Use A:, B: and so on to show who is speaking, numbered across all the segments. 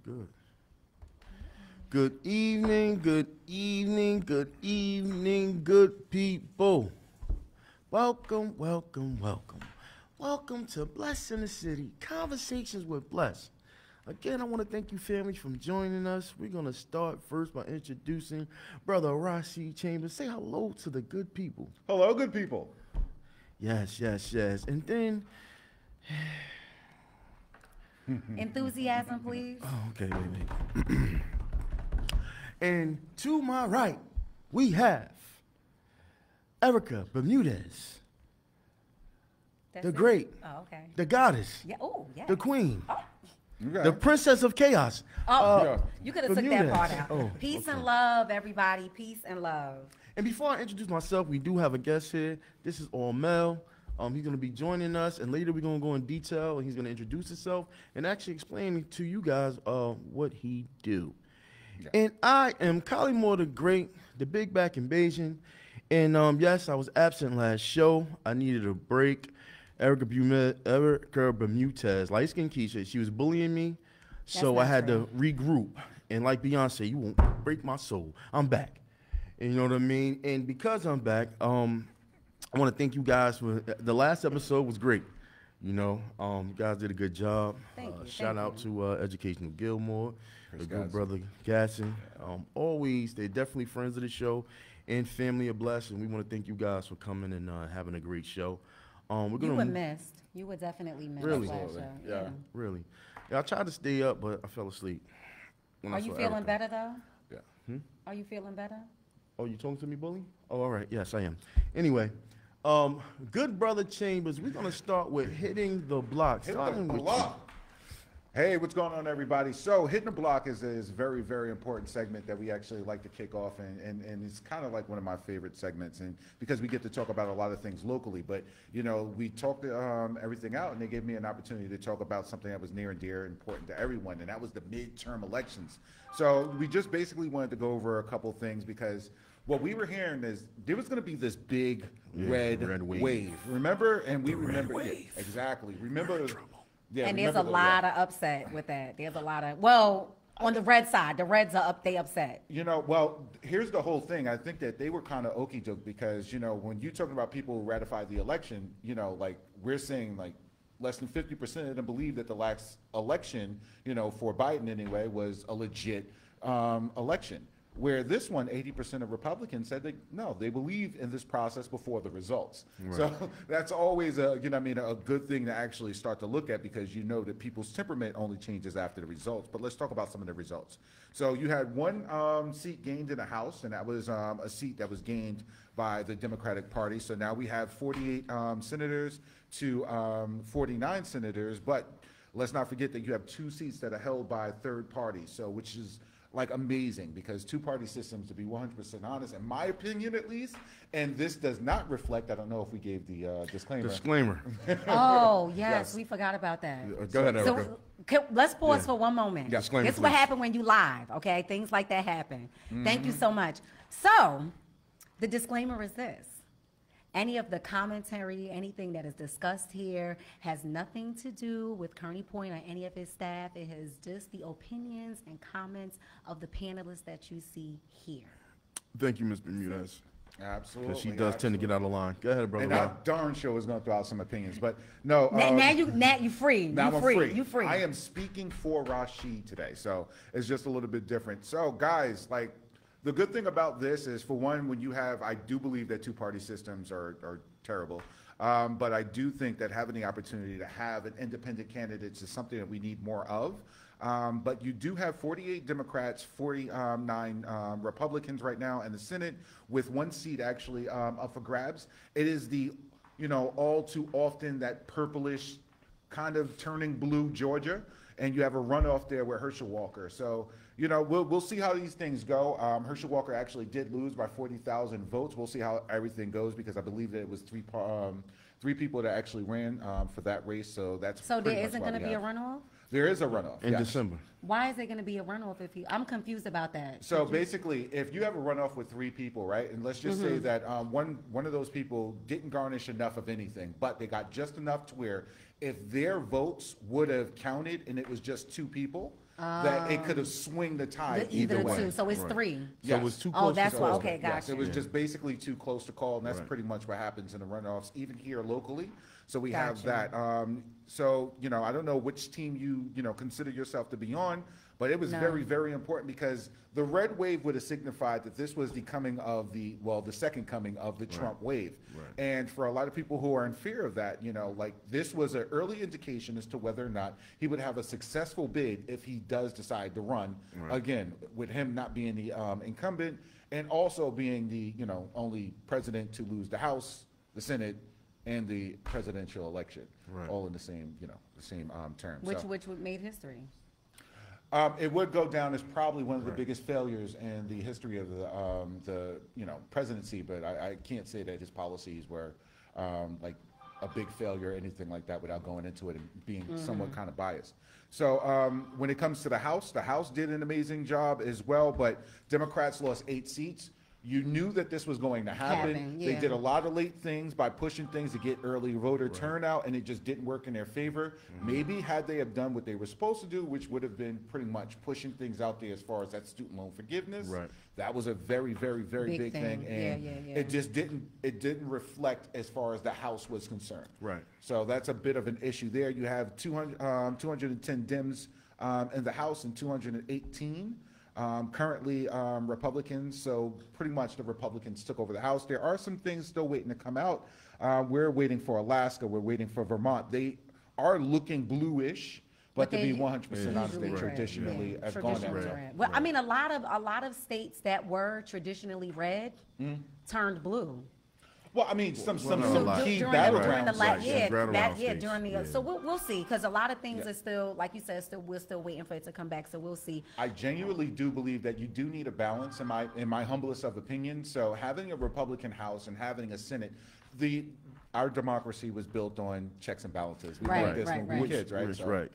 A: Good. Good evening, good evening, good evening, good people. Welcome, welcome, welcome. Welcome to B.L.E.S.C in the City, Conversations with B.L.E.S.C. Again, I want to thank you families for joining us. We're going to start first by introducing Brother Rossi Chambers. Say hello to the good people.
B: Hello, good people.
A: Yes, yes, yes. And then...
C: Enthusiasm, please.
A: Oh, okay, wait. And to my right, we have Erica Bermudez,
C: That's
A: the
C: it?
A: great,
C: Oh, okay.
A: the goddess,
C: Yeah. Oh, yeah.
A: the queen,
B: Okay.
A: the princess of chaos.
B: Yeah.
C: You could have took that part
A: Bermudez.
C: out.
A: Oh,
C: Peace
A: okay.
C: and love, everybody. Peace and love.
A: And before I introduce myself, we do have a guest here. This is Almal. He's going to be joining us, and later we're going to go in detail, and he's going to introduce himself and actually explain to you guys what he do.
B: Yeah.
A: And I am Moore the Great, the Big Back Invasion. And yes, I was absent last show. I needed a break. Erica Bermudez, light skin Keisha, she was bullying me, so
C: not
A: I had
C: true.
A: to regroup. And like Beyonce, you won't break my soul. I'm back. And you know what I mean? And because I'm back, I want to thank you guys for the last episode was great. You know, you guys did a good job.
C: Thank you,
A: Shout
C: thank
A: out to Educational Gilmore, the
B: Chris
A: good
B: Gasson.
A: brother Gasson. Always, they're definitely friends of the show and family of B.L.E.S.C. And we want to thank you guys for coming and having a great show. We're
C: You
A: gonna
C: were missed. You were definitely missed.
A: Really?
C: last
B: Absolutely.
C: show.
B: Yeah.
A: really. Yeah, I tried to stay up, but I fell asleep. when I
C: Are you
A: saw
C: feeling
A: Erica.
C: better though?
B: Yeah.
C: Are you feeling better?
A: Oh, you talking to me, bully? Oh, all right. Yes, I am. Anyway, good brother Chambers, we're gonna start with hitting the block.
B: Hit
A: Starting
B: the
A: with
B: block. Hey, what's going on, everybody? So, hitting the block is a very, very important segment that we actually like to kick off, and it's kind of like one of my favorite segments, and because we get to talk about a lot of things locally. But you know, we talked everything out, and they gave me an opportunity to talk about something that was near and dear, important to everyone, and that was the midterm elections. So, we just basically wanted to go over a couple things because what we were hearing is there was going to be this big red wave. Remember? And we remember exactly. Remember. Yeah,
C: And there's a
B: remember
C: lot of upset with that. There's a lot of, well, on the red side, the Reds are up, they upset.
B: You know, well, here's the whole thing. I think that they were kind of okey doke because, you know, when you're talking about people who ratified the election, you know, like we're saying like less than 50% of them believe that the last election, you know, for Biden anyway, was a legit election. Where this one, 80% of Republicans said that no, they believe in this process before the results. Right. So that's always a, you know, what I mean, a good thing to actually start to look at because you know that people's temperament only changes after the results. But let's talk about some of the results. So you had one seat gained in the House, and that was a seat that was gained by the Democratic Party. So now we have 48 senators to 49 senators. But let's not forget that you have 2 seats that are held by third parties. So which is like amazing because 2-party systems, to be 100% honest, in my opinion at least, and this does not reflect, I don't know if we gave the disclaimer.
C: Oh, yes, we forgot about that.
A: Go ahead, Erica.
C: So let's pause for one moment.
A: Yeah, disclaimer,
C: This is what
A: please.
C: happened when you live, okay? Things like that happen. Thank you so much. So the disclaimer is this. Any of the commentary, anything that is discussed here has nothing to do with Kearney Point or any of his staff. It is just the opinions and comments of the panelists that you see here.
A: Thank you, Ms. Bermudez.
B: Absolutely.
A: Because she does tend to get out of line. Go ahead, brother.
B: And I darn sure was going to throw out some opinions, but no.
C: Now you free.
B: Now
C: You
B: I'm
C: free.
B: free.
C: You free.
B: I am speaking for Rashid today, so it's just a little bit different. So, guys, like, the good thing about this is, for one, when you have, I do believe that 2-party systems are terrible, but I do think that having the opportunity to have an independent candidates is something that we need more of. But you do have 48 Democrats, 49 Republicans right now in the Senate, with 1 seat actually up for grabs. It is the, you know, all too often that purplish kind of turning blue Georgia, and you have a runoff there with Herschel Walker. So, you know, we'll see how these things go. Herschel Walker actually did lose by 40,000 votes. We'll see how everything goes because I believe that it was three people that actually ran for that race. So that's
C: So there
B: pretty much
C: isn't
B: why
C: going to
B: we
C: be a
B: have.
C: runoff?
B: There is a runoff
A: In
B: yes.
A: December.
C: Why is there going to be a runoff if you? I'm confused about that.
B: So basically, if you have a runoff with 3 people, right, and let's just say that one of those people didn't garnish enough of anything, but they got just enough to where if their votes would have counted and it was just 2 people, that it could have swung the tide
C: Either
B: either way.
C: two, so it's
A: Right.
C: three.
A: So
B: Yes.
A: it was too
C: Oh,
A: close
C: that's
A: to
C: why.
A: call.
C: Okay,
B: Yes,
C: gotcha.
B: it was just basically too close to call, and that's
A: Right.
B: pretty much what happens in the runoffs, even here locally. So we have
C: Gotcha.
B: that. So, I don't know which team you consider yourself to be on, but it was
C: No.
B: very, very important because the red wave would have signified that this was the coming of the second coming of the Trump wave.
A: Right.
B: And for a lot of people who are in fear of that, like this was an early indication as to whether or not he would have a successful bid if he does decide to run,
A: Right.
B: again, with him not being the incumbent and also being the, only president to lose the House, the Senate, and the presidential election,
A: Right.
B: all in the same, term.
C: Which
B: So,
C: which would made history.
B: it would go down as probably one of the biggest failures in the history of the presidency, but I can't say that his policies were like a big failure or anything like that without going into it and being somewhat kind of biased. So when it comes to the House did an amazing job as well, but Democrats lost 8 seats. You knew that this was going to happen. They
C: yeah.
B: did a lot of late things by pushing things to get early voter turnout, and it just didn't work in their favor. Maybe had they have done what they were supposed to do, which would have been pretty much pushing things out there as far as that student loan forgiveness.
A: Right.
B: That was a very, very, very
C: Big
B: big thing,
C: thing.
B: and
C: Yeah, yeah.
B: it just didn't reflect as far as the House was concerned.
A: Right.
B: So that's a bit of an issue there. You have 210 Dems in the House and 218. Currently Republicans, so pretty much the Republicans took over the House. There are some things still waiting to come out. We're waiting for Alaska. We're waiting for Vermont. They are looking bluish, but to
C: they
B: be 100% honest, they
C: usually
B: traditionally
C: red.
B: have gone that
C: Traditionally
B: way.
C: red. Well, I mean, a lot of states that were traditionally red turned blue.
B: Well, I mean, some
A: not a
C: So
A: lot.
B: key
C: during
B: battlegrounds.
C: the
A: Right,
C: yeah,
A: battleground states,
C: during the
A: yeah.
C: so we'll see because a lot of things
B: Yeah.
C: are still, like you said, we're still waiting for it to come back. So we'll see.
B: I genuinely do believe that you do need a balance in my humblest of opinion. So having a Republican House and having a Senate, our democracy was built on checks and balances. We
C: Right,
B: learned this when we were
C: right.
B: kids, right?
A: Which-
B: So
A: right.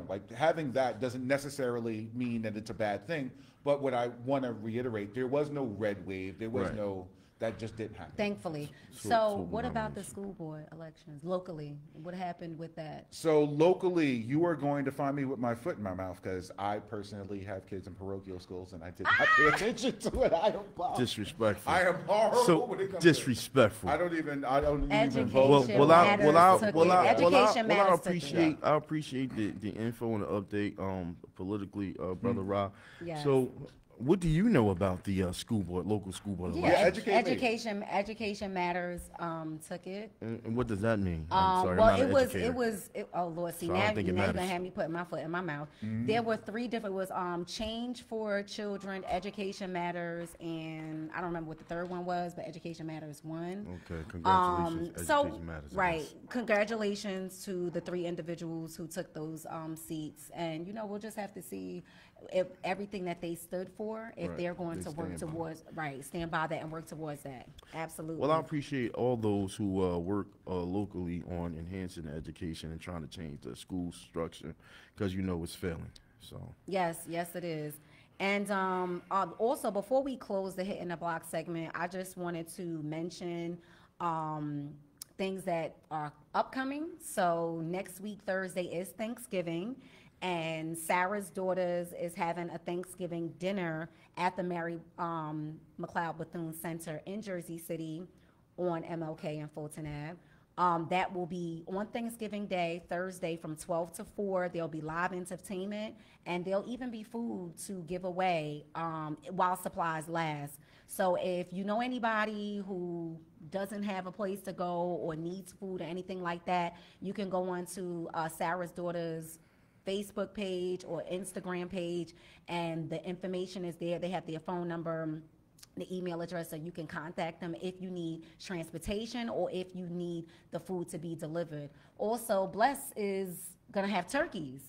B: like having that doesn't necessarily mean that it's a bad thing. But what I want to reiterate, there was no red wave. There was
A: Right.
B: that just didn't happen.
C: Thankfully.
A: So
C: So
A: we're
C: what
A: not
C: about
A: an
C: the
A: issue.
C: school board elections locally? What happened with that?
B: So locally, you are going to find me with my foot in my mouth because I personally have kids in parochial schools and I did not pay attention to it. I am
A: Disrespectful.
B: I am horrible
A: So
B: when it comes to it.
A: disrespectful.
B: I don't even vote.
C: Education
A: Well,
C: matters took it.
A: I
C: Education matters took it.
A: appreciate the info and the update politically, Brother Ra.
C: Yes.
A: So, what do you know about the local school board
C: Yeah,
A: election?
B: educate me.
C: education matters took it.
A: And what does that mean? I'm sorry,
C: Well,
A: I'm not an educator.
C: oh Lord, see
A: So I don't
C: now
A: think
C: you're
A: it
C: gonna
A: matters.
C: have me putting my foot in my mouth. There were 3 different, it was Change for Children, Education Matters, and I don't remember what the third one was, but Education Matters won.
A: Okay, congratulations.
C: So,
A: Education matters, I
C: right,
A: guess.
C: congratulations to the 3 individuals who took those seats, and we'll just have to see if everything that they stood for, if
A: Right,
C: they're going
A: they
C: to work
A: stand by.
C: towards, stand by that and work towards that. Absolutely.
A: Well, I appreciate all those who work locally on enhancing education and trying to change the school structure because it's failing. So,
C: Yes, it is. And also, before we close the Hit in the Block segment, I just wanted to mention things that are upcoming. So next week, Thursday, is Thanksgiving, and Sarah's Daughters is having a Thanksgiving dinner at the Mary McLeod Bethune Center in Jersey City on MLK and Fulton Ave. That will be on Thanksgiving Day, Thursday, from 12 to 4. There'll be live entertainment, and there'll even be food to give away while supplies last. So if you know anybody who doesn't have a place to go or needs food or anything like that, you can go on to Sarah's Daughters Facebook page or Instagram page, and the information is there. They have their phone number, the email address, so you can contact them if you need transportation or if you need the food to be delivered. Also, B.L.E.S.C is gonna have turkeys.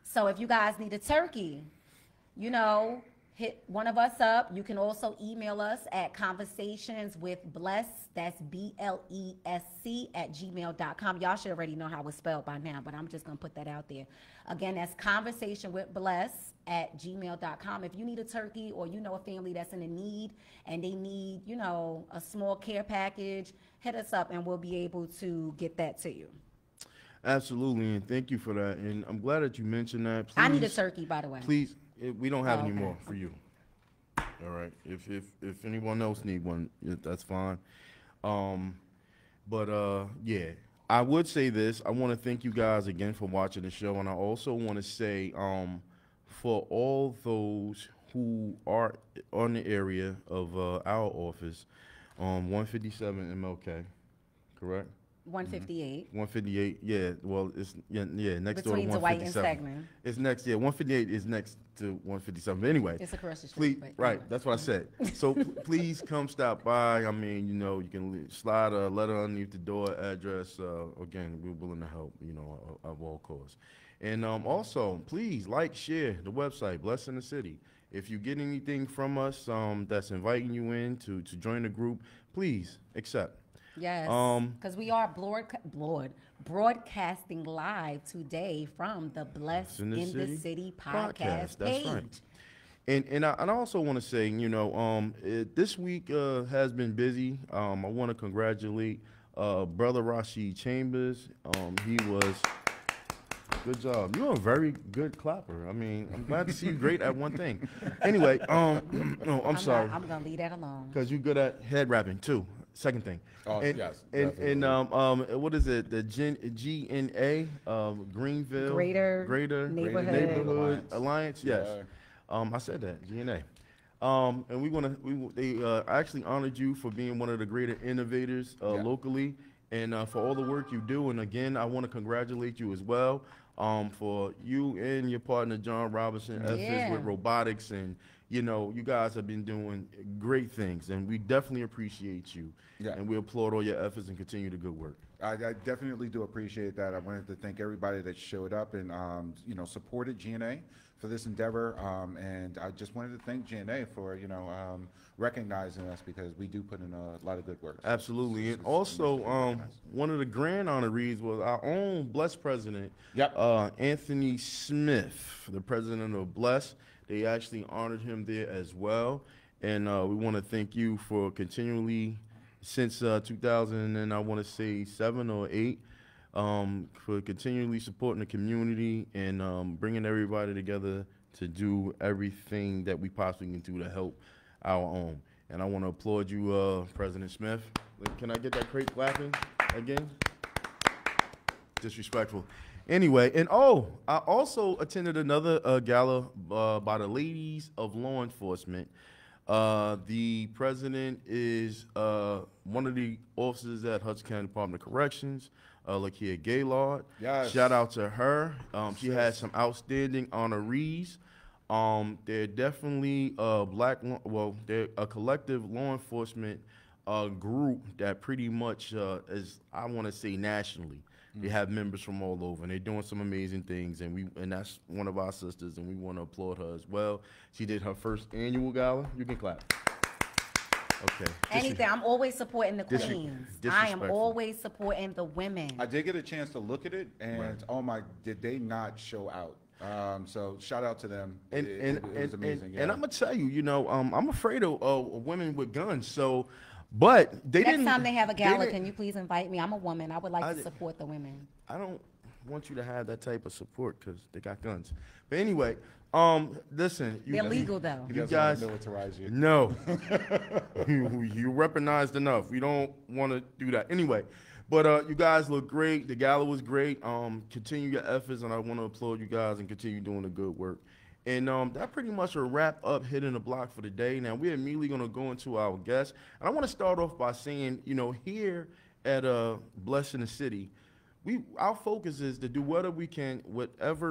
C: So if you guys need a turkey, hit one of us up. You can also email us at conversationswithbless, that's B.L.E.S.C @gmail.com. Y'all should already know how it's spelled by now, but I'm just gonna put that out there. Again, that's conversationwithbless @gmail.com. If you need a turkey or a family that's in a need and they need, a small care package, hit us up and we'll be able to get that to you.
A: Absolutely, and thank you for that. And I'm glad that you mentioned that. Please,
C: I need a turkey, by the way.
A: Please, we don't have
C: Oh,
A: any
C: okay.
A: more for you. All right. If anyone else need one, that's fine. Um, yeah, I would say this. I want to thank you guys again for watching the show, and I also want to say, for all those who are on the area of our office, 157 MLK, correct?
C: 158.
A: 158, yeah. Well, it's next door to
C: Between Dwight and
A: 157.
C: Stegman.
A: It's next, yeah. 158 is next to 157. But anyway,
C: It's across the
A: please,
C: street. But
A: right?
C: anyway.
A: That's what I said. So please come stop by. I mean, you can slide a letter underneath the door address. Again, we're willing to help. Of all costs. And also, please like, share the website, B.L.E.S.C in the City. If you get anything from us that's inviting you in to join the group, please accept.
C: Yes, because we are broadcasting live today from the B.L.E.S.C in the City podcast
A: That's
C: page.
A: right. And I also want to say, this week has been busy. I want to congratulate Brother Rashid Chambers. He was, good job. You're a very good clapper. I mean, I'm glad to see you great at one thing. Anyway, no, I'm sorry.
C: I'm going to leave that alone.
A: Because you're good at head rapping, too. Second thing.
B: Oh, yes,
A: And
B: definitely.
A: what is it? The GNA, Greenville
C: Greater
A: Neighborhood Alliance. Yes.
B: Yeah.
A: I said that, GNA. And they actually honored you for being one of the greater innovators locally, and for all the work you do. And again, I want to congratulate you as well, for you and your partner John Robinson efforts with robotics, and you guys have been doing great things, and we definitely appreciate you.
B: Yeah.
A: And we applaud all your efforts and continue the good work.
B: I definitely do appreciate that. I wanted to thank everybody that showed up and supported GNA for this endeavor, and I just wanted to thank GNA for recognizing us, because we do put in a lot of good work.
A: Absolutely. And also, one of the grand honorees was our own B.L.E.S.C president, Anthony Smith, the president of B.L.E.S.C. They actually honored him there as well, and we want to thank you for continually, since 2000, and I want to say 7 or 8, for continually supporting the community and bringing everybody together to do everything that we possibly can do to help our own. And I want to applaud you, President Smith. Can I get that crate clapping again? Disrespectful. Anyway, and I also attended another gala by the Ladies of Law Enforcement. The president is one of the officers at Hudson County Department of Corrections, Lakia Gaylord.
B: Yes.
A: Shout out to her. She has some outstanding honorees. They're definitely they're a collective law enforcement group that pretty much is, I want to say, nationally. They have members from all over, and they're doing some amazing things, and that's one of our sisters, and we want to applaud her as well. She did her first annual gala. You can clap. Okay.
C: Anything. I'm always supporting the queens. I am always supporting the women.
B: I did get a chance to look at it, and did they not show out? So shout out to them. It was amazing.
A: And I'm gonna tell you, I'm afraid of women with guns. So, but they didn't.
C: Next time they have a gala, can you please invite me? I'm a woman. I would like to support the women.
A: I don't want you to have that type of support because they got guns. But anyway, listen.
C: They're legal though.
A: You guys
B: militarize you.
A: No, you weaponized enough. We don't want to do that anyway. But you guys look great. The gala was great. Continue your efforts, and I want to applaud you guys and continue doing the good work. And that pretty much will wrap up Hitting the Block for the day. Now, we're immediately going to go into our guests. And I want to start off by saying, here at B.L.E.S.C in the City, our focus is to do whatever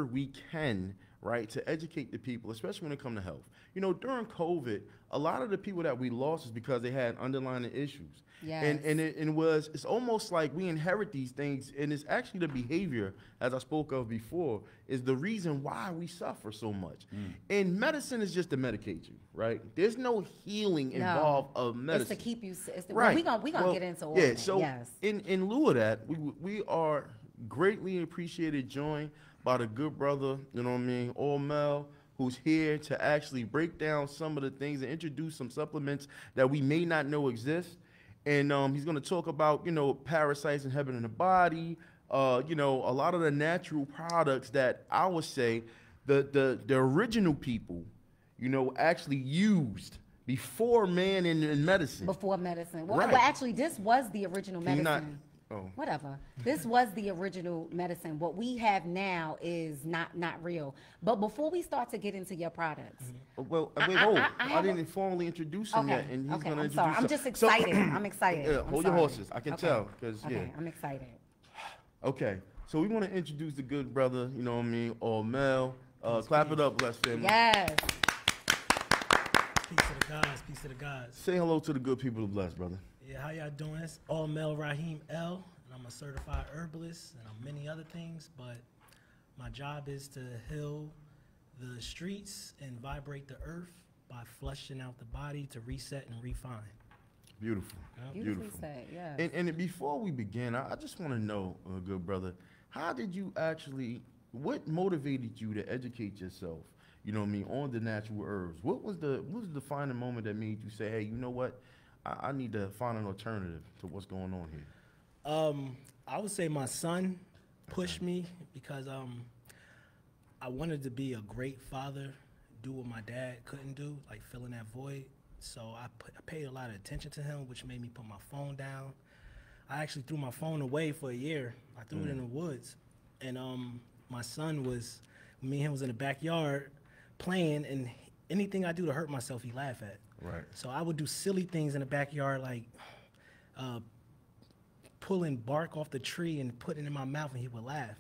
A: we can, right, to educate the people, especially when it comes to health. During COVID, a lot of the people that we lost is because they had underlying issues.
C: Yes.
A: And it's almost like we inherit these things, and it's actually the behavior, as I spoke of before, is the reason why we suffer so much. And medicine is just to medicate you, right? There's no healing involved of medicine.
C: It's to keep you.
A: Right.
C: We're gonna get into all
A: yeah.
C: that.
A: So
C: yes.
A: in lieu of that, we are greatly appreciated, joined by the good brother, Almal, who's here to actually break down some of the things and introduce some supplements that we may not know exist. And he's going to talk about, parasites inhabiting the body, you know, a lot of the natural products that I would say the original people, you know, actually used before man in medicine.
C: Before medicine. Well,
A: Right.
C: well, actually, this was the original
A: Can you
C: medicine.
A: not- oh.
C: Whatever. This was the original medicine. What we have now is not real. But before we start to get into your products,
A: Well, wait, hold. I
C: have a-
A: didn't formally introduce him
C: okay,
A: yet, and he's
C: okay,
A: gonna
C: I'm
A: introduce.
C: sorry. I'm
A: some-
C: just
A: so-
C: excited. I'm excited.
A: Yeah,
C: I'm
A: hold your
C: sorry.
A: horses. I can
C: Okay.
A: tell, 'cause,
C: Okay,
A: yeah.
C: I'm excited.
A: Okay, so we want to introduce the good brother. You know what I mean? Almal. Clap it up, Bless family.
C: Yes.
D: Peace to the guys, peace to the guys.
A: Say hello to the good people of Bless, brother.
D: Yeah, how y'all doing? It's Almal Ra, and I'm a certified herbalist, and I'm many other things, but my job is to heal the streets and vibrate the earth by flushing out the body to reset and refine.
A: Beautiful.
C: Beautifully said, yes.
A: And before we begin, I just want to know, good brother, how did you actually, what motivated you to educate yourself, you know what I mean, on the natural herbs? What was the defining moment that made you say, hey, you know what, I need to find an alternative to what's going on here?
D: I would say my son pushed me because I wanted to be a great father, do what my dad couldn't do, like filling that void. So I paid a lot of attention to him, which made me put my phone down. I actually threw my phone away for a year. I threw it in the woods. And my son me and him was in the backyard playing, and anything I do to hurt myself, he laugh at.
A: Right.
D: So I would do silly things in the backyard, like pulling bark off the tree and putting it in my mouth, and he would laugh.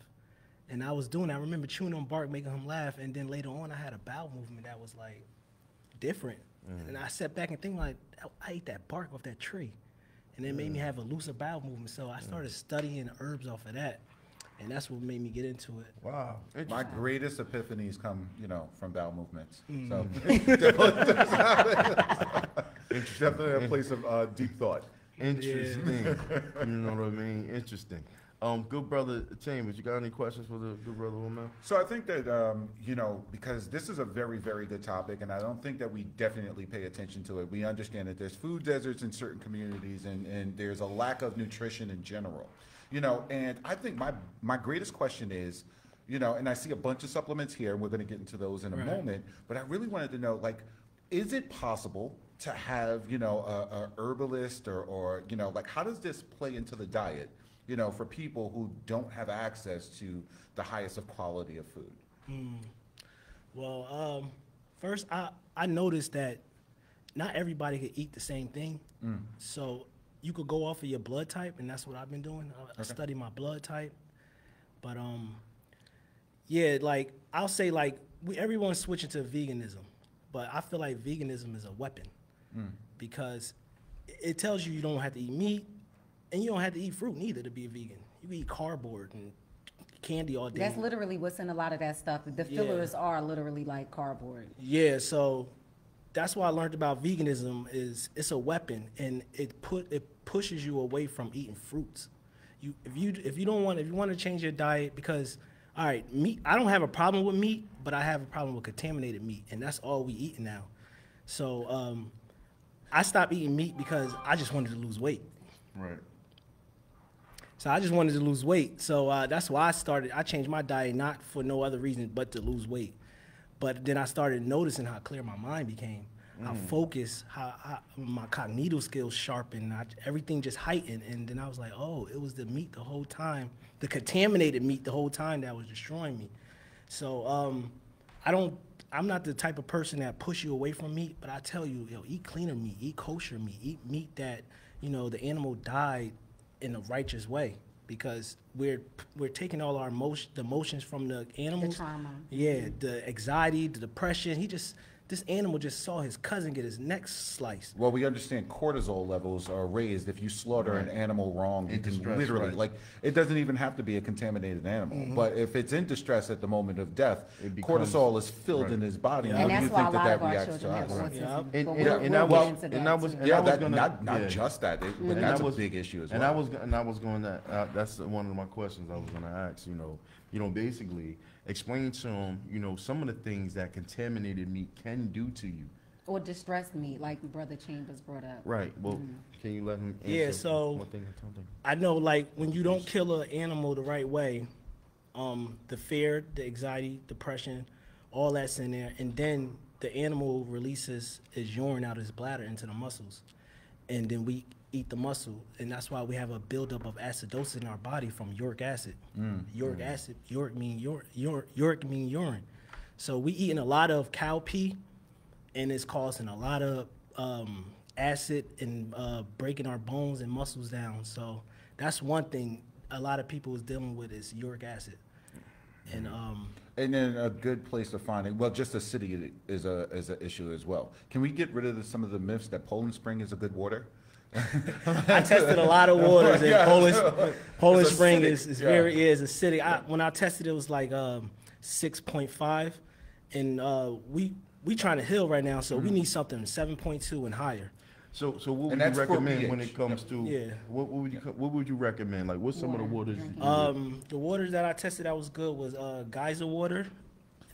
D: And I was doing that. I remember chewing on bark, making him laugh, and then later on I had a bowel movement that was like different. And I sat back and think like, I ate that bark off that tree. And it made me have a looser bowel movement. So I started studying herbs off of that. And that's what made me get into it.
A: Wow.
B: My greatest epiphanies come, you know, from bowel movements. So definitely a place of deep thought.
A: Interesting. You know what I mean? Interesting. Good brother Chambers, you got any questions for the good brother Almal?
B: So I think that, you know, because this is a very, very good topic, and I don't think that we definitely pay attention to it. We understand that there's food deserts in certain communities, and there's a lack of nutrition in general. You know, and I think my greatest question is, you know, and I see a bunch of supplements here, and we're going to get into those in a moment, but I really wanted to know, like, is it possible to have, you know, a herbalist or, you know, like, how does this play into the diet? You know, for people who don't have access to the highest of quality of food?
D: Well, first, I noticed that not everybody could eat the same thing. So you could go off of your blood type, and that's what I've been doing. I study my blood type. But, yeah, like, I'll say, like, everyone's switching to veganism. But I feel like veganism is a weapon because it tells you don't have to eat meat, and you don't have to eat fruit neither to be a vegan. You can eat cardboard and candy all day.
C: That's literally what's in a lot of that stuff. The fillers are literally like cardboard.
D: Yeah, so that's what I learned about veganism is it's a weapon, and it pushes you away from eating fruits. If you want to change your diet, because all right, meat, I don't have a problem with meat, but I have a problem with contaminated meat, and that's all we eat now. So I stopped eating meat because I just wanted to lose weight.
A: Right.
D: So I just wanted to lose weight. So that's why I changed my diet, not for no other reason but to lose weight. But then I started noticing how clear my mind became, how focused, how my cognitive skills sharpened, everything just heightened. And then I was like, oh, it was the meat the whole time, the contaminated meat the whole time that was destroying me. So I'm not the type of person that push you away from meat, but I tell you, eat cleaner meat, eat kosher meat, eat meat that, you know, the animal died in a righteous way, because we're taking all our the emotions from the animals.
C: The trauma.
D: Yeah, the anxiety, the depression. This animal just saw his cousin get his neck sliced.
B: Well, we understand cortisol levels are raised if you slaughter an animal wrong. You can
A: distress,
B: literally,
A: right.
B: like, it doesn't even have to be a contaminated animal. But if it's in distress at the moment of death,
A: It becomes-
B: cortisol is filled in his body.
C: And
B: How do
C: that's
B: you
C: why a
B: think
C: lot
B: that
C: of our
B: reacts to
C: children have
B: us?
C: autism.
A: And-
C: But
A: and-
C: we'll
A: and
C: get
A: I was-
C: into
A: and
C: that
A: I was-
C: too.
A: and
B: Yeah,
A: I was
B: that,
A: gonna-
B: not
A: yeah.
B: just that, but
A: And
B: that's
A: that
B: a
A: was-
B: big issue as well.
A: And I was going to, that's one of my questions I was going to ask, you know, basically explain to them, you know, some of the things that contaminated meat can do to you,
C: Or distressed meat, like Brother Chambers brought up.
A: Right. Well, can you let him answer
D: Yeah, so
A: one thing or something?
D: I know, like, when you don't kill an animal the right way, the fear, the anxiety, depression, all that's in there, and then the animal releases his urine out of his bladder into the muscles, and then we eat the muscle, and that's why we have a buildup of acidosis in our body from uric acid. Uric acid, uric mean urine. So we eating a lot of cow pee, and it's causing a lot of acid and breaking our bones and muscles down. So that's one thing a lot of people is dealing with is uric acid. And
B: then a good place to find it. Well, just acidity is an issue as well. Can we get rid of some of the myths that Poland Spring is a good water?
D: I tested a lot of waters, and Poland Spring
B: acidic.
D: is very is acidic. When I tested, it was like 6.5, and we trying to heal right now, so we need something 7.2 and higher.
A: So what would
B: And
A: you
B: that's for
A: recommend when
B: pH.
A: it comes to what would you recommend? Like, what's some of the waters?
D: The waters that I tested that was good was geyser water.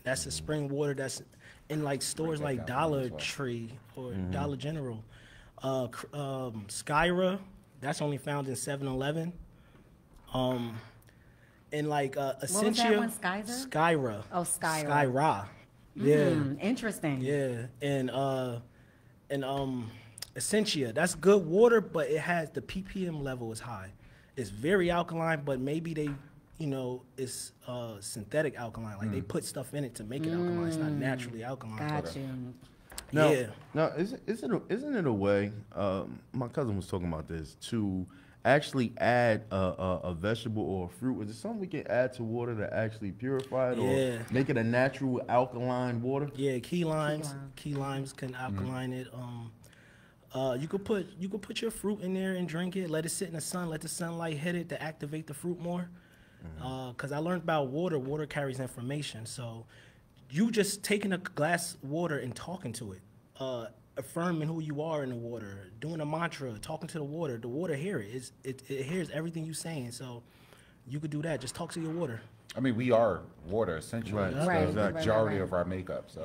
D: That's the spring water that's in like stores
B: that
D: like
B: down
D: Dollar
B: as well.
D: Tree or Dollar General. Skyra, that's only found in 7-Eleven. And like Essentia.
C: What was that one, Skyzer?
D: Skyra.
C: Oh, Skyra.
D: Skyra. Yeah.
C: Interesting.
D: Yeah. And Essentia, that's good water, but it has the ppm level is high. It's very alkaline, but maybe they, it's synthetic alkaline. Like they put stuff in it to make it alkaline. It's not naturally alkaline.
C: Got you.
A: Now, isn't it a way? My cousin was talking about this to actually add a vegetable or a fruit. Is it something we can add to water to actually purify it or make it a natural alkaline water?
D: Yeah, key limes can alkaline it. You could put your fruit in there and drink it. Let it sit in the sun. Let the sunlight hit it to activate the fruit more. Because I learned about water. Water carries information. So you just taking a glass of water and talking to it, affirming who you are in the water, doing a mantra, talking to the water hear it. It hears everything you're saying. So you could do that. Just talk to your water.
B: I mean, we are water essentially.
A: Right.
B: It's
C: Right,
B: the
C: right,
B: majority
C: right.
B: of our makeup. So.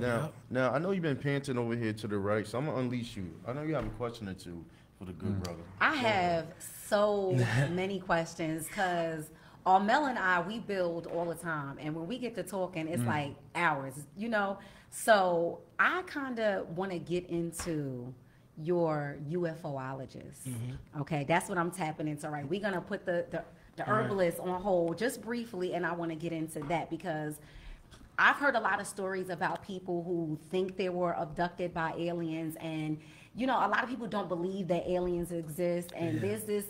A: Now I know you've been panting over here to the right, so I'm gonna unleash you. I know you have a question or two for the good brother.
C: I have so many questions because Almal and I, we build all the time. And when we get to talking, it's like hours, So I kind of want to get into your UFOologist. Okay, that's what I'm tapping into, right? We're going to put the herbalist on hold just briefly, and I want to get into that because I've heard a lot of stories about people who think they were abducted by aliens, and a lot of people don't believe that aliens exist. And there's this,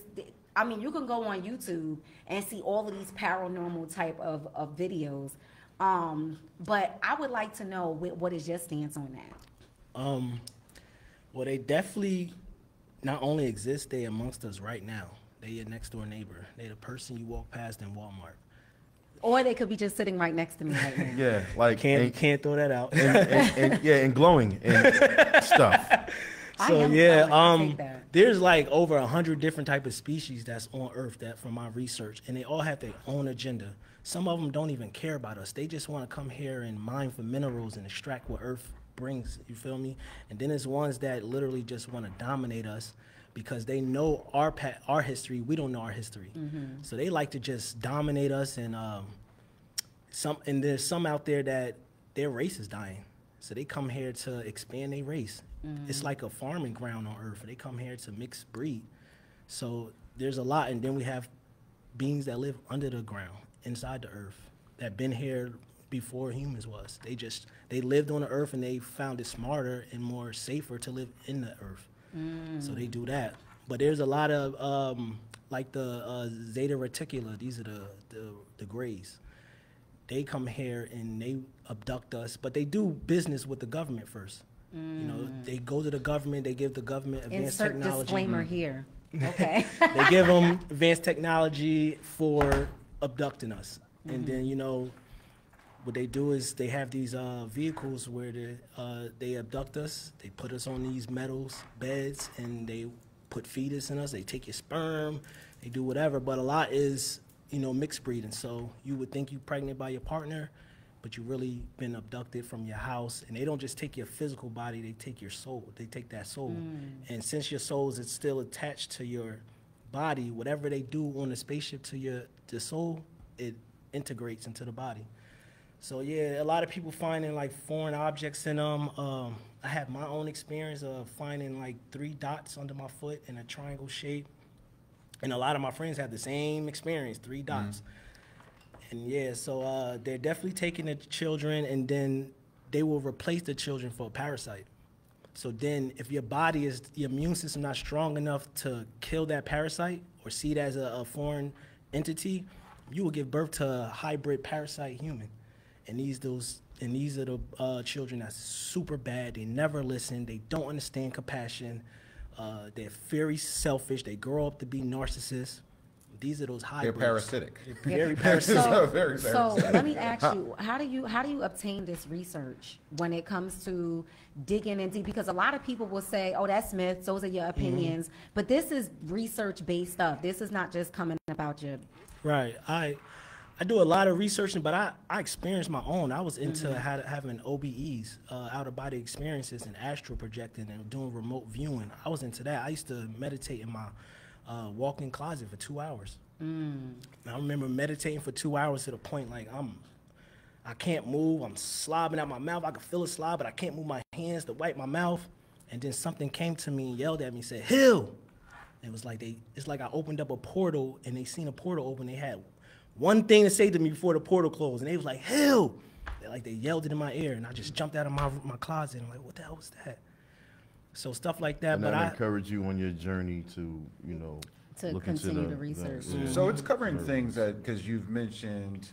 C: I mean, you can go on YouTube and see all of these paranormal type of videos. But I would like to know what is your stance on that?
D: Well, they definitely not only exist, they amongst us right now. They your next door neighbor. They the person you walk past in Walmart.
C: Or they could be just sitting right next to me right now.
A: Yeah, like
D: Can't throw that out.
A: and glowing and stuff.
D: So
C: I take that.
D: there's like over 100 different type of species that's on Earth that from my research, and they all have their own agenda. Some of them don't even care about us. They just want to come here and mine for minerals and extract what Earth brings. You feel me? And then there's ones that literally just want to dominate us because they know our history. We don't know our history, so they like to just dominate us. And there's some out there that their race is dying, so they come here to expand their race. It's like a farming ground on Earth. They come here to mix breed. So there's a lot, and then we have beings that live under the ground, inside the Earth, that been here before humans was. They lived on the Earth, and they found it smarter and more safer to live in the Earth. So they do that. But there's a lot of like the Zeta Reticula. These are the Greys. They come here and they abduct us, but they do business with the government first. They go to the government, they give the government advanced
C: Insert
D: technology.
C: disclaimer here. Okay.
D: They give them advanced technology for abducting us. And then, what they do is they have these vehicles where they abduct us, they put us on these metals beds, and they put fetus in us, they take your sperm, they do whatever. But a lot is, mixed breeding. So you would think you're pregnant by your partner, but but you really been abducted from your house, and they don't just take your physical body, they take your soul. They take that soul. And since your soul is still attached to your body, whatever they do on the spaceship to the soul, it integrates into the body. So yeah, a lot of people finding like foreign objects in them. I had my own experience of finding like 3 dots under my foot in a triangle shape. And a lot of my friends had the same experience, 3 dots. And yeah, so they're definitely taking the children, and then they will replace the children for a parasite. So then if your immune system not strong enough to kill that parasite or see it as a foreign entity, you will give birth to a hybrid parasite human. And these are the children that's super bad. They never listen. They don't understand compassion. They're very selfish. They grow up to be narcissists. These are those hybrids.
B: They're parasitic.
D: They're very parasitic.
C: So let me ask you, how do you obtain this research when it comes to digging into, because a lot of people will say, oh, that's myths, those are your opinions, but this is research-based stuff. This is not just coming about your...
D: Right. I do a lot of researching, but I experienced my own. I was into having OBEs, out-of-body experiences, and astral projecting and doing remote viewing. I was into that. I used to meditate in my walk-in closet for 2 hours. I remember meditating for 2 hours to the point like I can't move. I'm slobbing out my mouth. I can feel it slob, but I can't move my hands to wipe my mouth. And then something came to me and yelled at me and said, "Hill!" It was like it's like I opened up a portal and they seen a portal open. They had one thing to say to me before the portal closed, and they was like, "Hill!" They yelled it in my ear, and I just jumped out of my closet. I'm like, what the hell was that? So stuff like that.
A: And
D: but
A: I encourage you on your journey to,
C: to
A: look
C: continue
A: into
C: the research.
B: So it's covering things that, because you've mentioned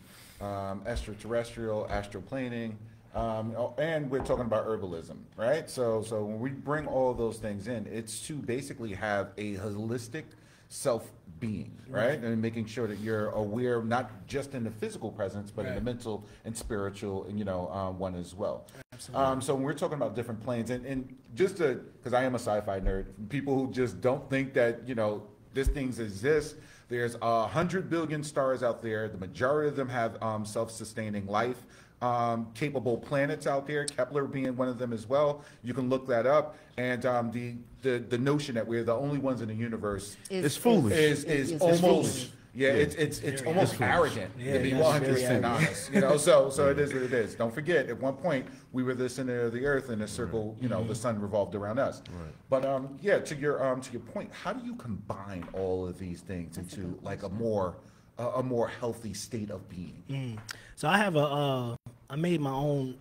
B: extraterrestrial, astroplaning, and we're talking about herbalism, right? So when we bring all those things in, it's to basically have a holistic self-being, right? And making sure that you're aware, not just in the physical presence, but in the mental and spiritual, and one as well.
D: Absolutely.
B: So when we're talking about different planes, and just to, because I am a sci-fi nerd, people who just don't think that, these things exist. There's 100 billion stars out there. The majority of them have self-sustaining life. Capable planets out there, Kepler being one of them as well. You can look that up. And the notion that we're the only ones in the universe
A: is foolish.
B: Is almost
A: foolish.
B: It's almost arrogant, to be 100% honest. So it is what it is. Don't forget, at one point we were the center of the earth, and the circle, the sun revolved around us. Right. But to your point, how do you combine all of these things into like a more healthy state of being?
D: So I have I made my own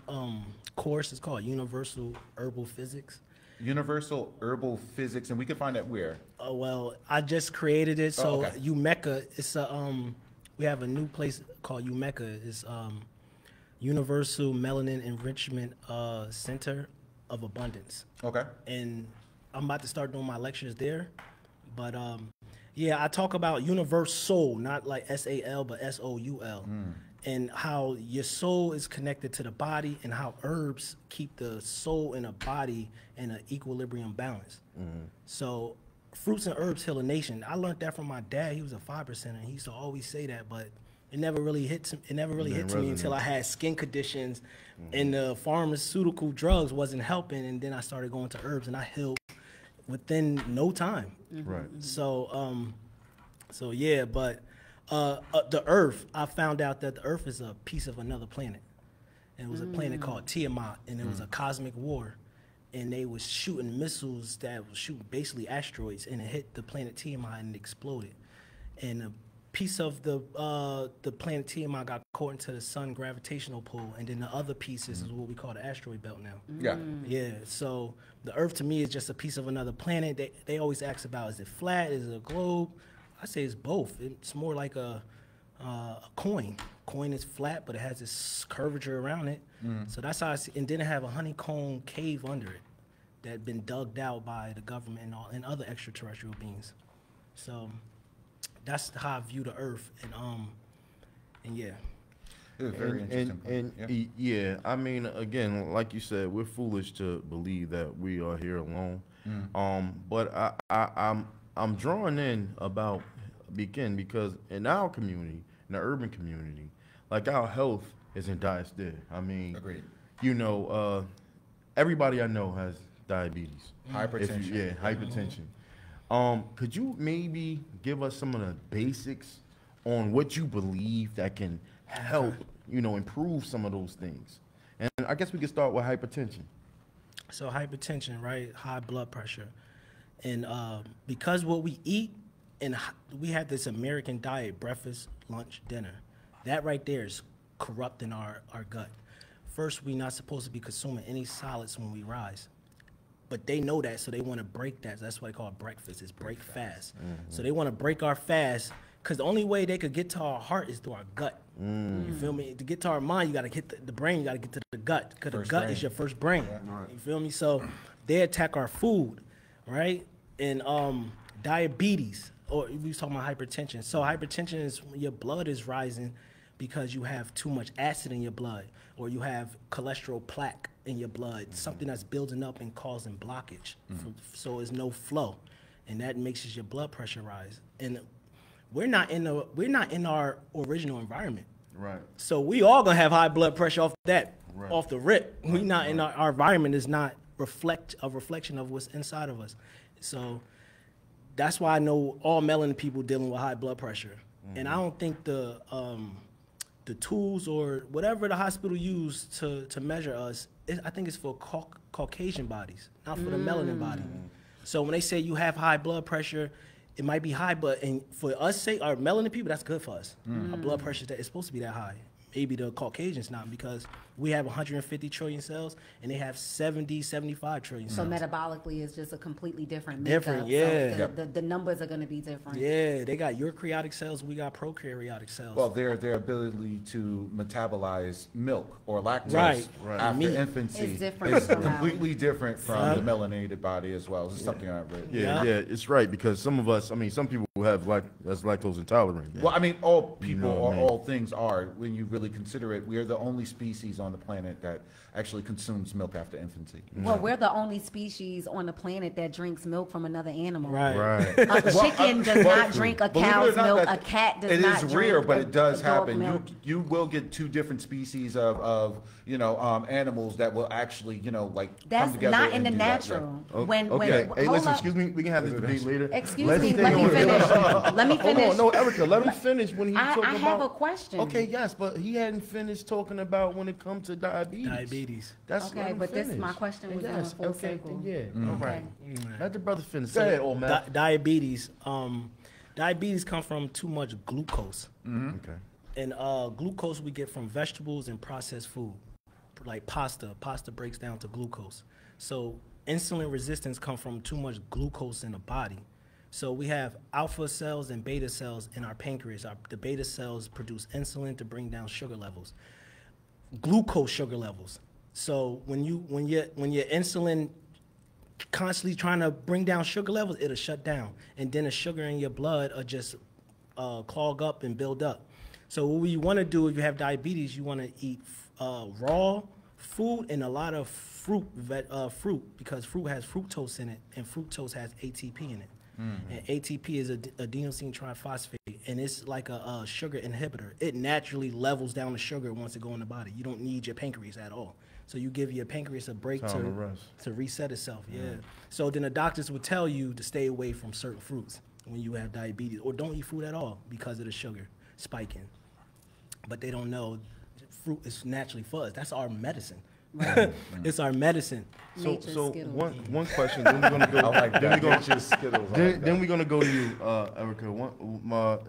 D: course. It's called Universal Herbal Physics.
B: Universal Herbal Physics, and we can find that where?
D: Well, I just created it. So
B: okay.
D: UMECA, it's we have a new place called UMECA. It's Universal Melanin Enrichment Center of Abundance. Okay. And I'm about to start doing my lectures there. But I talk about universal, not like SAL, but SOUL. And how your soul is connected to the body, and how herbs keep the soul and the body in an equilibrium balance. So fruits and herbs heal a nation. I learned that from my dad. He was a 5%, and he used to always say that, but it never really hit to me until I had skin conditions, and the pharmaceutical drugs wasn't helping, and then I started going to herbs, and I healed within no time.
A: Right.
D: So but the Earth, I found out that the Earth is a piece of another planet. And it was a planet called Tiamat, and it was a cosmic war. And they was shooting missiles that was shooting basically asteroids, and it hit the planet Tiamat and it exploded. And a piece of the planet Tiamat got caught into the sun gravitational pull, and then the other pieces is what we call the asteroid belt now. Yeah, so the Earth to me is just a piece of another planet. They always ask about, is it flat, is it a globe? I say it's both. It's more like a coin. Coin is flat, but it has this curvature around it. So that's how I see. And then it have a honeycomb cave under it that had been dug out by the government and other extraterrestrial beings. So that's how I view the Earth. And yeah.
B: It was very interesting.
A: Yeah, I mean, again, like you said, we're foolish to believe that we are here alone. But I'm drawing in about because in our community, in the urban community, like our health isn't diets there. I mean,
B: Agreed.
A: you know, everybody I know has diabetes.
B: Hypertension.
A: Hypertension. Could you maybe give us some of the basics on what you believe that can help, improve some of those things? And I guess we could start with hypertension.
D: So hypertension, right? High blood pressure. And because what we eat, and we have this American diet, breakfast, lunch, dinner. That right there is corrupting our gut. First, we're not supposed to be consuming any solids when we rise. But they know that, so they want to break that. That's why they call it breakfast. It's break fast. So they want to break our fast, because the only way they could get to our heart is through our gut. You feel me? To get to our mind, you got to hit the brain. You got to get to the gut, because the gut is your first brain. You feel me? So they attack our food, right? And diabetes, or we was talking about hypertension. So hypertension is when your blood is rising because you have too much acid in your blood, or you have cholesterol plaque in your blood, something that's building up and causing blockage. So there's no flow, and that makes your blood pressure rise. And we're not in our original environment.
A: Right.
D: So we all gonna have high blood pressure off that,
A: Right.
D: off the rip. We not in our environment is not a reflection of what's inside of us. So that's why I know all melanin people dealing with high blood pressure. And I don't think the tools or whatever the hospital used to measure us, I think it's for Caucasian bodies, not for the melanin body. So when they say you have high blood pressure, it might be high, but for us, our melanin people, that's good for us. Our blood pressure is supposed to be that high. Maybe the Caucasians not, because we have 150 trillion cells and they have 70, 75 trillion
C: So
D: cells.
C: metabolically, it's just a completely different
D: Different,
C: makeup.
D: yeah.
C: So the numbers are going to be different.
D: Yeah, they got eukaryotic cells, we got prokaryotic cells.
B: Well, their ability to metabolize milk or lactose
D: Right.
B: after
D: Meat.
B: infancy
C: It's different
B: is
C: from
B: completely different from the melanated body as well. This is something I've read.
A: Yeah, it's right, because some of us, some people have that's lactose intolerant.
B: Well, all people
A: know what I
B: or
A: mean?
B: all things are, when you really consider it. We are the only species on the planet that actually consumes milk after infancy.
C: Well, we're the only species on the planet that drinks milk from another animal.
D: Right.
A: Right.
C: A chicken does not drink a
B: Believe it or
C: cow's
B: not,
C: milk.
B: that
C: A cat does
B: it
C: not
B: is
C: drink
B: rare, but
C: a-
B: it does
C: a dog
B: happen.
C: milk.
B: You will get two different species of animals that will actually come
C: That's
B: together.
C: not
B: and
C: in the
B: do that, yeah.
C: natural.
A: Okay. Hey,
C: hold
A: listen,
C: up.
A: excuse me. We can have this debate later.
C: Excuse
A: Let's
C: me,
A: stay
C: let me
A: on
C: finish. Let me
A: Hold
C: finish.
A: on, no, Erica, let him finish when he
C: I
A: talking
C: have
A: about.
C: a question.
A: Okay, yes, but he hadn't finished talking about when it comes to diabetes. That's
C: Okay,
A: let him
C: but this
A: finish.
C: my question was
A: Yes,
C: in full
A: okay,
C: circle.
A: yeah, all right.
C: Okay.
A: Let the brother finish. Go ahead, old man.
D: Diabetes. Diabetes come from too much glucose.
A: Okay.
D: And glucose we get from vegetables and processed food, like pasta. Pasta breaks down to glucose. So insulin resistance come from too much glucose in the body. So we have alpha cells and beta cells in our pancreas. The beta cells produce insulin to bring down sugar levels, glucose sugar levels. So when your insulin constantly trying to bring down sugar levels, it'll shut down, and then the sugar in your blood will just clog up and build up. So what you want to do if you have diabetes, you want to eat raw food and a lot of fruit, because fruit has fructose in it, and fructose has ATP in it. And ATP is adenosine triphosphate, and it's like a sugar inhibitor. It naturally levels down the sugar once it go in the body. You don't need your pancreas at all. So you give your pancreas a break
A: Time to rest.
D: to reset itself. Yeah. So then the doctors would tell you to stay away from certain fruits when you have diabetes, or don't eat fruit at all because of the sugar spiking. But they don't know fruit is naturally for us. That's our medicine. It's our medicine.
C: Nature's
A: So
C: Skittles.
A: one question. Then we're gonna go.
B: I like
A: then
B: that.
A: we're gonna
B: Nature's Skittles, I like
A: then we're gonna go to you, Erica.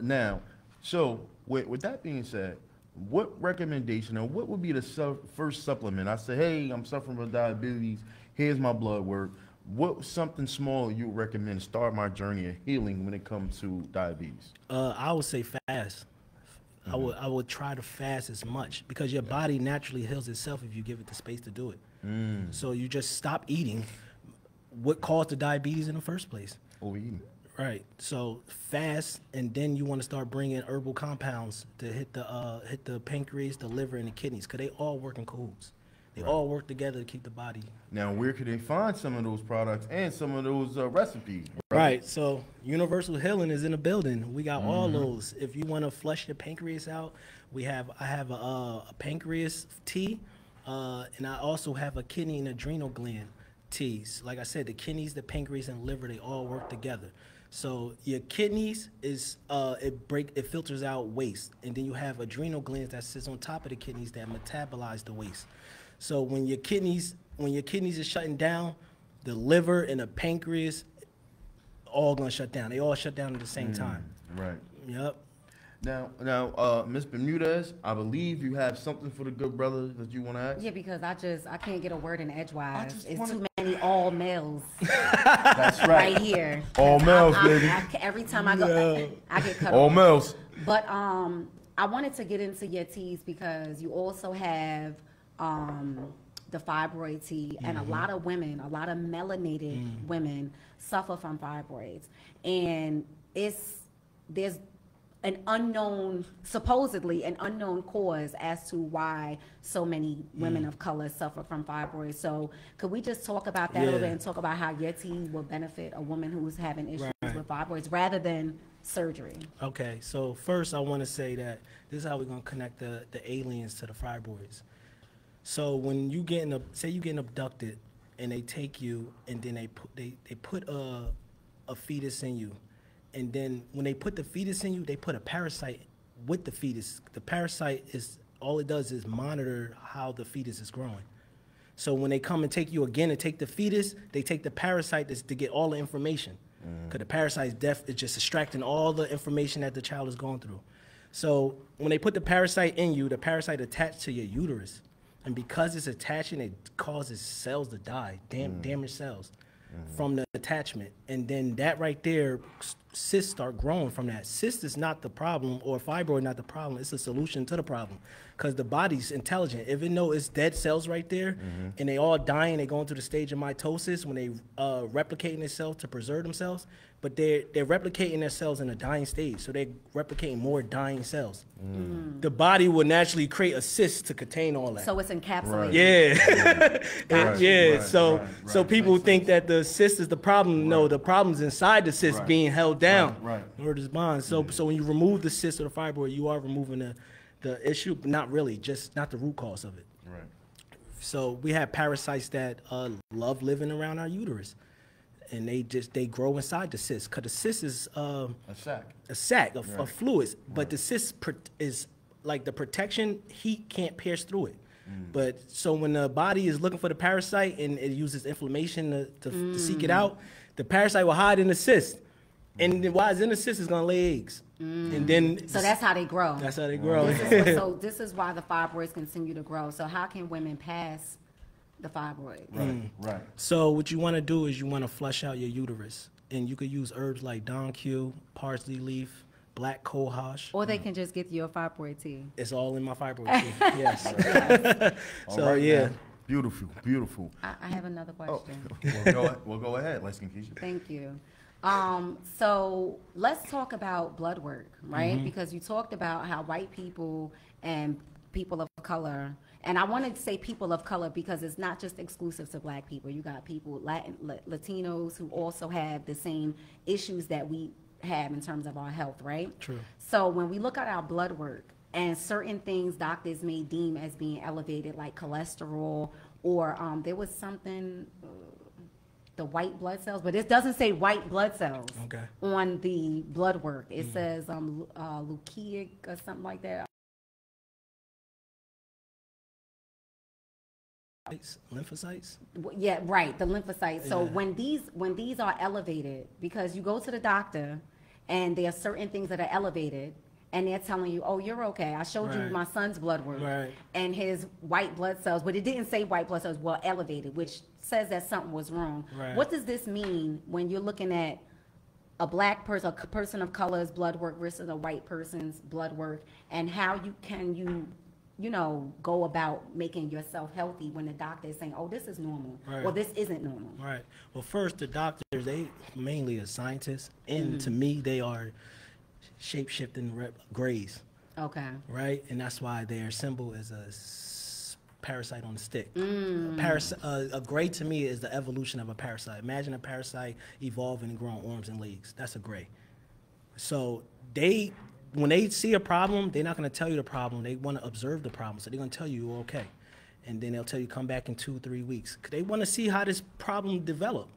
A: Now, so with that being said, what recommendation or what would be the first supplement? I say, hey, I'm suffering from diabetes. Here's my blood work. What something small you would recommend to start my journey of healing when it comes to diabetes?
D: I would say fast. I would try to fast as much, because your body naturally heals itself if you give it the space to do it. So you just stop eating what caused the diabetes in the first place.
A: Overeating.
D: Right. So fast, and then you want to start bringing herbal compounds to hit the pancreas, the liver, and the kidneys, because they all work in cahoots. They all work together to keep the body.
A: Now, where could they find some of those products and some of those recipes?
D: Right. So Universal Healing is in the building. We got all those. If you want to flush your pancreas out, I have a pancreas tea, and I also have a kidney and adrenal gland teas. Like I said, the kidneys, the pancreas, and liver, they all work together. So your kidneys is it filters out waste, and then you have adrenal glands that sits on top of the kidneys that metabolize the waste. So when your kidneys is shutting down, the liver and the pancreas all gonna shut down. They all shut down at the same time.
A: Right.
D: Yep.
A: Now, Ms. Bermudez, I believe you have something for the good brother that you want to ask.
C: Yeah, because I can't get a word in edgewise. It's too many all males.
A: That's
C: right here.
A: All males, baby.
C: Every time I go, I get cut
A: All
C: off.
A: males.
C: But I wanted to get into your teas because you also have the fibroid tea, and a lot of women, a lot of melanated women suffer from fibroids, and there's supposedly an unknown cause as to why so many women of color suffer from fibroids. So could we just talk about that a little bit and talk about how your tea will benefit a woman who's having issues with fibroids rather than surgery?
D: Okay, so first I want to say that this is how we're going to connect the aliens to the fibroids. So when you say you getting abducted and they take you and then they put a fetus in you. And then when they put the fetus in you, they put a parasite with the fetus. The parasite all it does is monitor how the fetus is growing. So when they come and take you again and take the fetus, they take the parasite to get all the information. Because the parasite is just extracting all the information that the child is going through. So when they put the parasite in you, the parasite attached to your uterus. And because it's attaching, it causes cells to die, damaged cells from the attachment. And then that right there, cysts start growing from that. Cyst is not the problem, or fibroid not the problem. It's a solution to the problem. Because the body's intelligent. If it knows it's dead cells right there, and they all dying, they go into the stage of mitosis when they replicating themselves to preserve themselves, but they're replicating their cells in a dying stage, so they're replicating more dying cells. The body will naturally create a cyst to contain all that.
C: So it's encapsulated.
D: Yeah. So people think that the cyst is the problem. No, the problem's inside the cyst being held down. Or this bond. So when you remove the cyst or the fibroid, you are removing the issue, but not really, just not the root cause of it.
A: Right.
D: So we have parasites that love living around our uterus, and they grow inside the cyst. Cause the cyst is a sac of fluids, but the cyst is like the protection. Heat can't pierce through it. But so when the body is looking for the parasite and it uses inflammation to seek it out, the parasite will hide in the cyst, and then while it's in the cyst, it's gonna lay eggs. And then
C: so that's how they grow.
D: That's how they grow.
C: So this is why the fibroids continue to grow. So how can women pass the fibroid?
A: Right.
D: So what you want to do is you want to flush out your uterus, and you could use herbs like Don Q, parsley leaf, black cohosh.
C: Or they can just get your fibroid tea.
D: It's all in my fibroid tea. Yes. So yeah.
A: Beautiful.
C: I have another question.
A: Well, go ahead. Let's continue.
C: Thank you. So let's talk about blood work, right? Because you talked about how white people and people of color, and I wanted to say people of color because it's not just exclusive to black people. You got people, Latinos, who also have the same issues that we have in terms of our health, right?
D: True.
C: So when we look at our blood work and certain things doctors may deem as being elevated, like cholesterol, or there was something... the white blood cells, but it doesn't say white blood cells on the blood work. It says leukemic or something like that.
D: Lymphocytes?
C: Yeah, right, the lymphocytes. So when these are elevated, because you go to the doctor and there are certain things that are elevated, and they're telling you, oh, you're okay. I showed you my son's blood work and his white blood cells, but it didn't say white blood cells were elevated, which says that something was wrong. What does this mean when you're looking at a black person, a person of color's blood work versus a white person's blood work, and how you know, go about making yourself healthy when the doctor is saying, oh, this is normal, or this isn't normal?
D: Right. Well, first, the doctors, they mainly are scientists, and to me, they are shape-shifting grays.
C: Okay.
D: Right? And that's why their symbol is parasite on a stick. A gray to me is the evolution of a parasite. Imagine a parasite evolving and growing arms and legs. That's a gray. So when they see a problem, they're not going to tell you the problem. They want to observe the problem. So they're going to tell you you're okay. And then they'll tell you come back in 2-3 weeks. They want to see how this problem developed.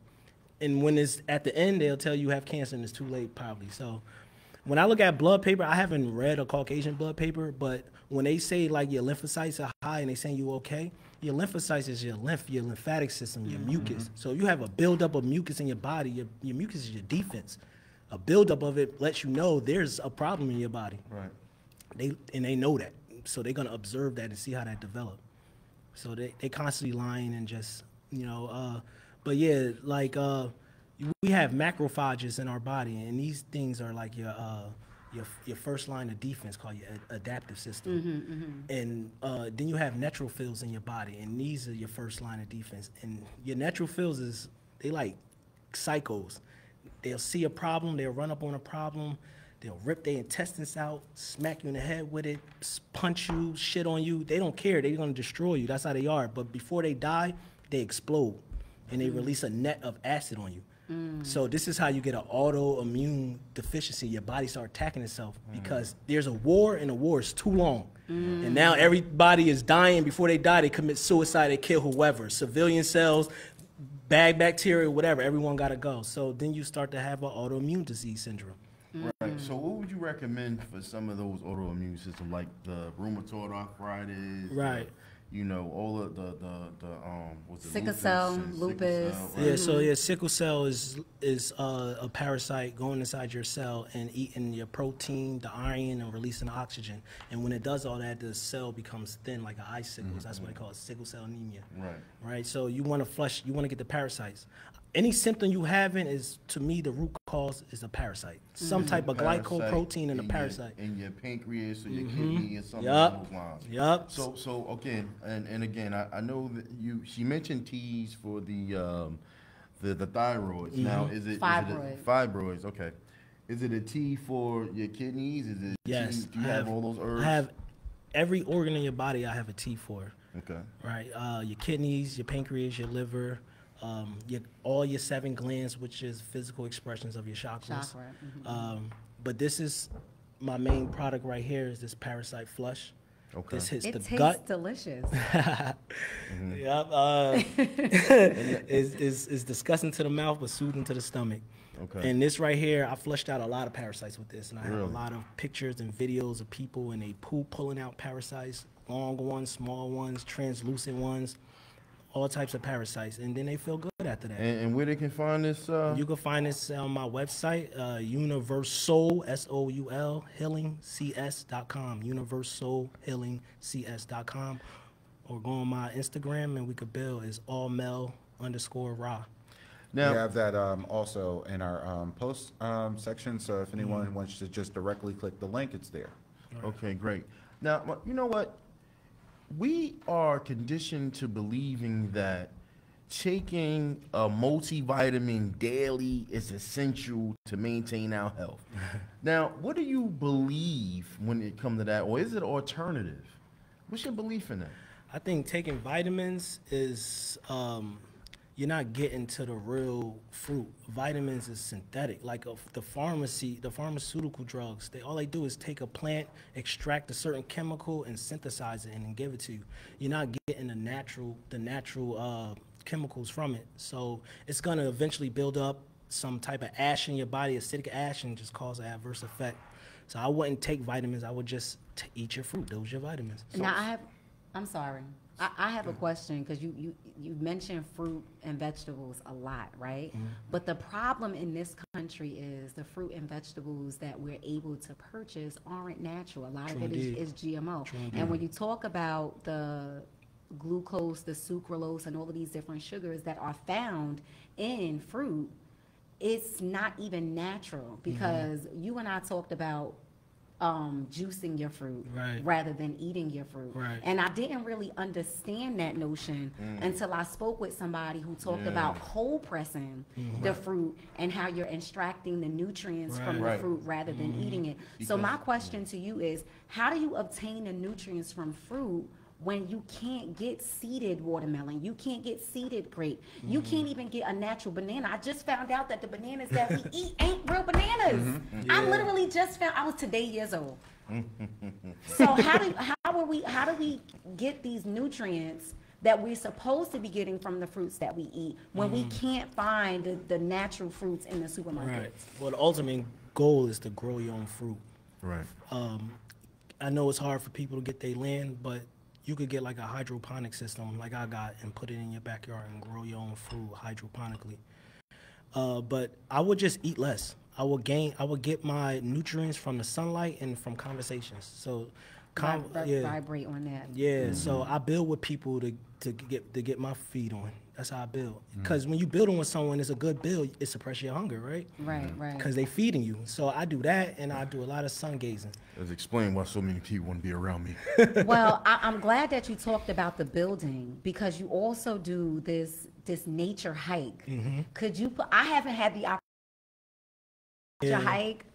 D: And when it's at the end, they'll tell you have cancer and it's too late probably. So when I look at blood paper, I haven't read a Caucasian blood paper, but when they say like your lymphocytes are high and they saying you okay, your lymphocytes is your lymphatic system, your mucus. So you have a buildup of mucus in your body. Your mucus is your defense. A buildup of it lets you know there's a problem in your body.
A: Right.
D: They know that. So they're going to observe that and see how that develops. So they constantly lying and just, but yeah, like we have macrophages in our body, and these things are like your first line of defense, called your adaptive system. And then you have neutrophils in your body, and these are your first line of defense. And your neutrophils they like psychos. They'll see a problem, they'll run up on a problem, they'll rip their intestines out, smack you in the head with it, punch you, shit on you. They don't care. They're going to destroy you. That's how they are. But before they die, they explode, and they release a net of acid on you. So this is how you get an autoimmune deficiency. Your body starts attacking itself because there's a war, and the war is too long. And now everybody is dying. Before they die, they commit suicide. They kill whoever. Civilian cells, bad bacteria, whatever. Everyone got to go. So then you start to have an autoimmune disease syndrome.
A: Right. So what would you recommend for some of those autoimmune systems, like the rheumatoid arthritis?
D: Right.
A: All of the what's it,
C: Sickle cell, lupus.
A: Right?
D: Yeah, sickle cell is a parasite going inside your cell and eating your protein, the iron, and releasing the oxygen. And when it does all that, the cell becomes thin like an icicle. That's what they call it, sickle cell anemia. Right. So you want to get the parasites. Any symptom you having is, to me, the root cause is a parasite. Some type of glycoprotein in a parasite.
A: In your pancreas or your kidney or something along those lines. So again, and again, I know that she mentioned teas for the thyroids. Now, is it fibroids? Okay. Is it a tea for your kidneys? Is it
D: yes.
A: Do you have all those herbs?
D: I have every organ in your body. I have a tea for.
A: Okay.
D: Right. Your kidneys, your pancreas, your liver. All your 7 glands, which is physical expressions of your chakras. But this is my main product right here, is this Parasite Flush.
A: Okay.
D: This hits the
C: tastes
D: gut.
C: Delicious.
D: Yep. It's disgusting to the mouth, but soothing to the stomach.
A: Okay.
D: And this right here, I flushed out a lot of parasites with this, and I have a lot of pictures and videos of people and they pulling out parasites, long ones, small ones, translucent ones. All types of parasites, and then they feel good after that.
A: And where they can find this?
D: You can find this on my website, Universal, SOUL, healingcs.com, universalhealingcs.com, or go on my Instagram, and we could build is Almal_Ra.
B: Now, we have that also in our post section, so if anyone wants to just directly click the link, it's there.
A: Okay, great. Now, you know what? We are conditioned to believing that taking a multivitamin daily is essential to maintain our health. Now, what do you believe when it comes to that, or is it alternative? What's your belief in that?
D: I think taking vitamins is you're not getting to the real fruit. Vitamins is synthetic. Like the pharmaceutical drugs, all they do is take a plant, extract a certain chemical, and synthesize it and then give it to you. You're not getting the natural chemicals from it. So it's gonna eventually build up some type of ash in your body, acidic ash, and just cause an adverse effect. So I wouldn't take vitamins. I would just eat your fruit. Those are your vitamins.
C: Now I'm sorry. I have a question, because you mentioned fruit and vegetables a lot, right? But the problem in this country is the fruit and vegetables that we're able to purchase aren't natural. A lot of it is GMO. And when you talk about the glucose, the sucralose, and all of these different sugars that are found in fruit, it's not even natural, because you and I talked about juicing your fruit rather than eating your fruit. And I didn't really understand that notion until I spoke with somebody who talked about cold pressing the fruit and how you're extracting the nutrients from the fruit rather than eating it. So my question to you is, how do you obtain the nutrients from fruit when you can't get seeded watermelon, you can't get seeded grape, you can't even get a natural banana. I just found out that the bananas that we eat ain't real bananas. I literally just found, I was today years old. So how do we get these nutrients that we're supposed to be getting from the fruits that we eat when we can't find the natural fruits in the supermarket?
D: Right. Well, the ultimate goal is to grow your own fruit.
A: Right.
D: I know it's hard for people to get their land, but you could get like a hydroponic system like I got and put it in your backyard and grow your own fruit hydroponically. But I would just eat less. I would get my nutrients from the sunlight and from conversations. So
C: vibrate on that.
D: Yeah, so I build with people to get my feed on. That's how I build. Because when you building with someone, it's a good build. It suppresses your hunger, right?
C: Right.
D: Because they feeding you. So I do that, and I do a lot of sun gazing.
A: Let's explain why so many people want to be around me.
C: Well, I'm glad that you talked about the building, because you also do this nature hike. Could you I haven't had the opportunity to hike,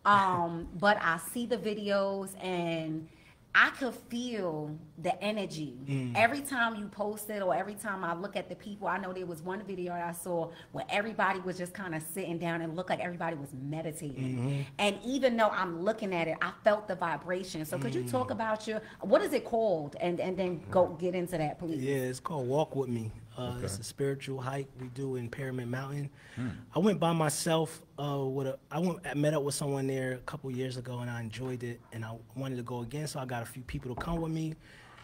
C: but I see the videos and I could feel the energy every time you post it, or every time I look at the people. I know there was one video I saw where everybody was just kind of sitting down and looked like everybody was meditating. And even though I'm looking at it, I felt the vibration. So could you talk about what is it called? And then go get into that, please.
D: Yeah, it's called Walk With Me. It's a spiritual hike we do in Pyramid Mountain. I went by myself. I met up with someone there a couple years ago, and I enjoyed it, and I wanted to go again. So I got a few people to come with me,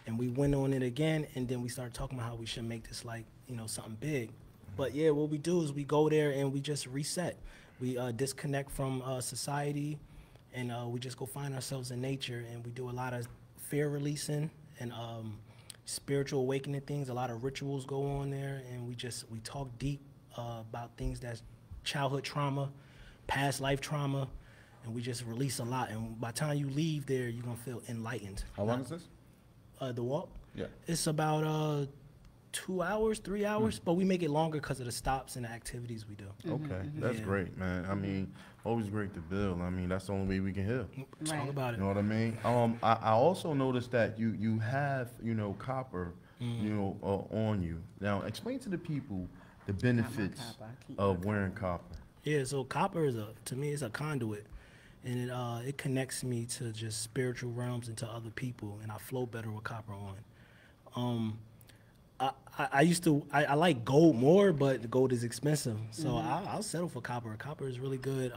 D: and we went on it again. And then we started talking about how we should make this like something big. But yeah, what we do is we go there and we just reset. We disconnect from society, and we just go find ourselves in nature. And we do a lot of fear releasing and spiritual awakening things. A lot of rituals go on there, and we talk deep about things that's childhood trauma, past life trauma, and we just release a lot. And by the time you leave there, you're gonna feel enlightened.
B: How long is this?
D: The walk?
B: Yeah.
D: It's about 2 hours, 3 hours, but we make it longer because of the stops and the activities we do.
A: Okay, that's great, man. I mean, always great to build. I mean, that's the only way we can heal.
D: Talk about it.
A: You know what I mean? I also noticed that you have copper, on you. Now, explain to the people the benefits of wearing copper.
D: Yeah, so copper to me is a conduit, and it connects me to just spiritual realms and to other people, and I flow better with copper on. I like gold more, but gold is expensive, so I'll settle for copper. Copper is really good.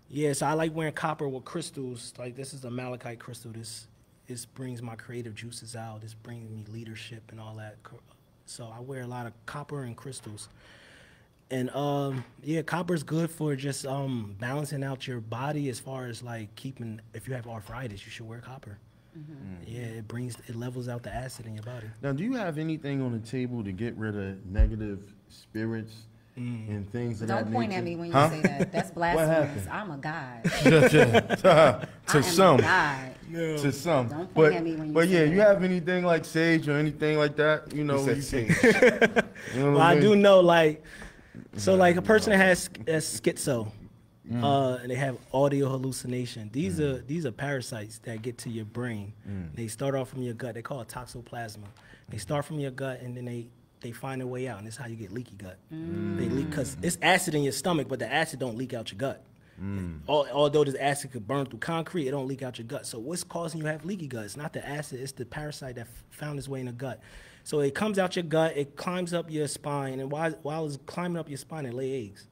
D: Yeah, so I like wearing copper with crystals. Like this is a malachite crystal. This brings my creative juices out. This brings me leadership and all that. So I wear a lot of copper and crystals. And yeah, copper is good for just balancing out your body as far as like if you have arthritis, you should wear copper. Yeah, it levels out the acid in your body.
A: Now, do you have anything on the table to get rid of negative spirits and things of that nature?
C: Don't point at me when you say that. That's blasphemous. I'm a god.
A: To some. To some.
C: Don't point at me when you
A: but
C: say
A: yeah,
C: that.
A: you have anything like sage or anything like that? You know,
B: He said sage.
D: Well, I do know like a person that has schizo. And they have audio hallucination. These are parasites that get to your brain. They start off from your gut. They call it toxoplasma. They start from your gut, and then they find their way out, and this is how you get leaky gut. They leak because it's acid in your stomach, but the acid don't leak out your gut. Although this acid could burn through concrete, it don't leak out your gut. So what's causing you to have leaky gut? It's not the acid, it's the parasite that found its way in the gut. So it comes out your gut, it climbs up your spine, and while it's climbing up your spine, it lay eggs.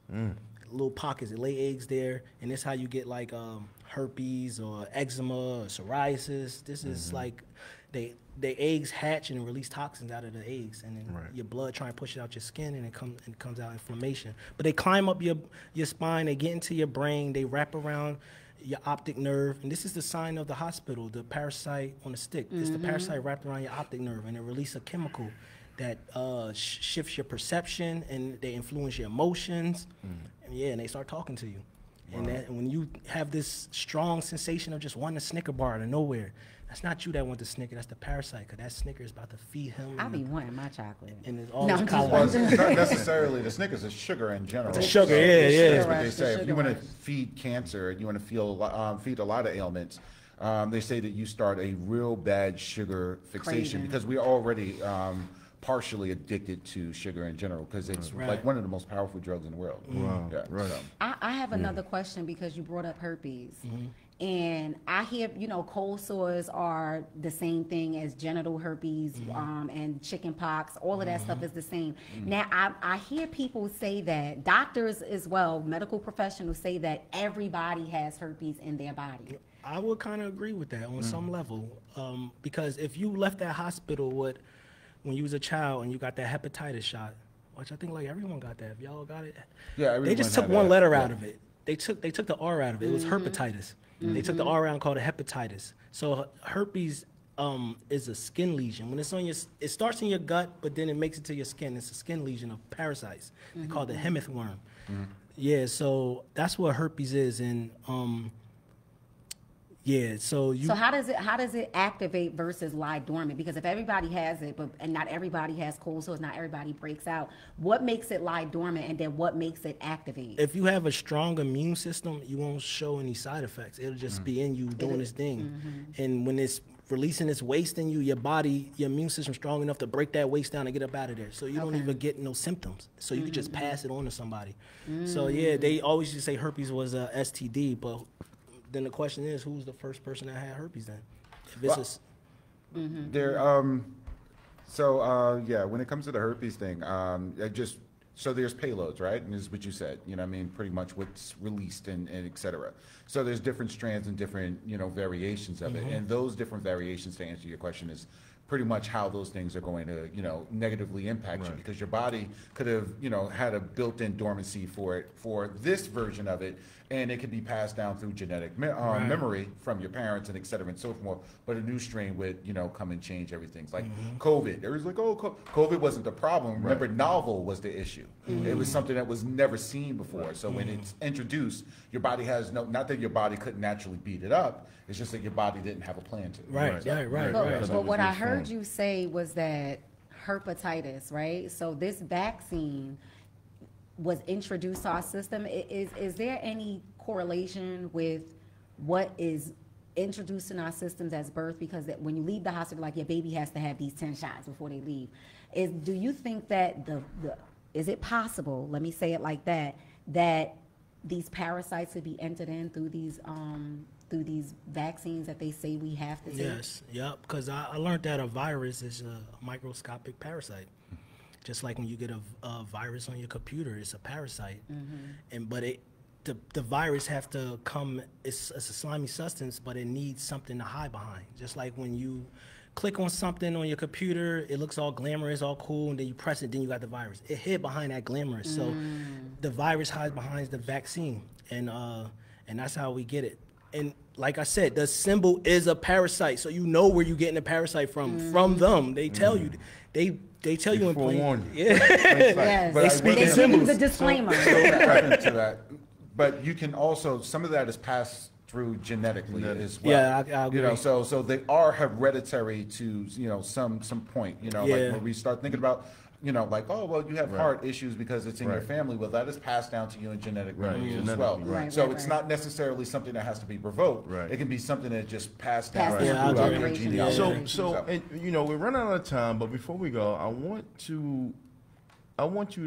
D: Little pockets, it lay eggs there, and this is how you get like herpes or eczema or psoriasis. This is like the eggs hatch and release toxins out of the eggs, and then your blood try and push it out your skin, and it comes out inflammation. But they climb up your spine, they get into your brain, they wrap around your optic nerve, and this is the sign of the hospital, the parasite on a stick. It's the parasite wrapped around your optic nerve, and it releases a chemical that shifts your perception, and they influence your emotions. And they start talking to you. Wow. And when you have this strong sensation of just wanting a Snicker bar out of nowhere, that's not you that want the Snicker, that's the parasite, because that Snicker is about to feed him.
C: I be wanting my chocolate.
D: And it's all
C: No,
D: this
C: I'm just
D: calories.
B: Well, it's not necessarily the Snickers. It's sugar in general.
D: It's sugar,
B: So
D: yeah.
B: That's what they
C: The
B: say. If
C: sugar
B: you want to
C: rush.
B: feed cancer, you want to feed a lot of ailments, they say that you start a real bad sugar fixation
C: Craving.
B: because we're already partially addicted to sugar in general because it's like one of the most powerful drugs in the world.
A: Wow.
B: Yeah,
A: Right.
B: so.
C: I have another question because you brought up herpes. And I hear, cold sores are the same thing as genital herpes and chicken pox. All of that stuff is the same. Now, I hear people say that, doctors as well, medical professionals say that everybody has herpes in their body.
D: I would kind of agree with that on some level, because if you left that hospital when you was a child and you got that hepatitis shot, which I think like everyone got that. If y'all got it,
B: Yeah,
D: they just took one letter out of it. They took the R out of it. It was herpetitis. They took the R out and called it hepatitis. So herpes is a skin lesion. When it's on it starts in your gut, but then it makes it to your skin. It's a skin lesion of parasites. They call it the hemithworm. Yeah, so that's what herpes is, and yeah, so
C: how does it activate versus lie dormant? Because if everybody has it, and not everybody has cold sores, not everybody breaks out, what makes it lie dormant, and then what makes it activate?
D: if you have a strong immune system, you won't show any side effects. It'll just be in you doing its thing. And when it's releasing its waste in you, your immune system's strong enough to break that waste down and get up out of there. So you don't even get no symptoms. So you can just pass it on to somebody. So yeah, they always used to say herpes was a STD, but then the question is, who's the first person that had herpes then? If it's
B: Yeah, when it comes to the herpes thing, so there's payloads, right? And this is what you said, I mean, pretty much what's released and et cetera. So there's different strands and different, variations of it. And those different variations, to answer your question, is pretty much how those things are going to, negatively impact you, because your body could have, had a built-in dormancy for this version of it, and it could be passed down through genetic memory from your parents and et cetera and so forth. But a new strain would, come and change everything. It's like COVID. There was like, COVID wasn't the problem. Remember, novel was the issue. It was something that was never seen before. So when it's introduced, your body has not that your body couldn't naturally beat it up. It's just that your body didn't have a plan to.
D: right.
C: But what I heard you say was that hepatitis, right? So this vaccine was introduced to our system. Is there any correlation with what is introduced in our systems as birth? Because when you leave the hospital, like your baby has to have these 10 shots before they leave. Do you think that is it possible, let me say it like that these parasites could be entered in through these vaccines that they say we have to take?
D: Yes, yep, because I learned that a virus is a microscopic parasite. Just like when you get a virus on your computer, it's a parasite. But the virus have to come, it's a slimy substance, but it needs something to hide behind. Just like when you click on something on your computer, it looks all glamorous, all cool, and then you press it, then you got the virus. It hid behind that glamorous. So the virus hides behind the vaccine, and that's how we get it. And like I said, the symbol is a parasite, so you know where you're getting the parasite from them. They tell you. They tell you in plain. Yeah.
C: Yes.
B: But
C: They
B: I will
C: give
B: say-
C: you the disclaimer.
B: To that. But you can also, some of that is passed through genetically as well.
D: Yeah, I agree.
B: So they are hereditary to, some point, like when we start thinking about, like, oh, well, you have heart issues because it's in your family. Well, that is passed down to you in genetic memory as well. So it's not necessarily something that has to be provoked. It can be something that just passed down throughout your genealogy.
A: So and, we're running out of time, but before we go, I want you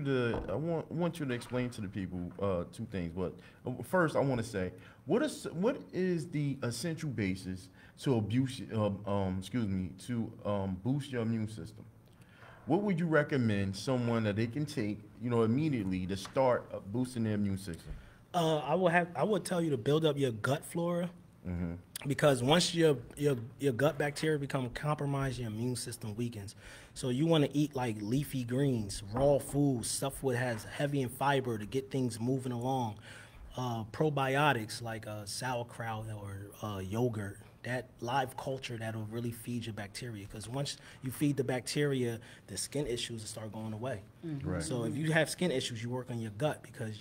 A: to explain to the people two things. But first, I want to say, what is the essential basis to boost your immune system? What would you recommend someone that they can take, immediately to start boosting their immune system?
D: I would tell you to build up your gut flora, because once your gut bacteria become compromised, your immune system weakens. So you want to eat like leafy greens, raw foods, stuff that has heavy in fiber to get things moving along. Probiotics like sauerkraut or yogurt. That live culture that'll really feed your bacteria, because once you feed the bacteria, the skin issues will start going away. So if you have skin issues, you work on your gut, because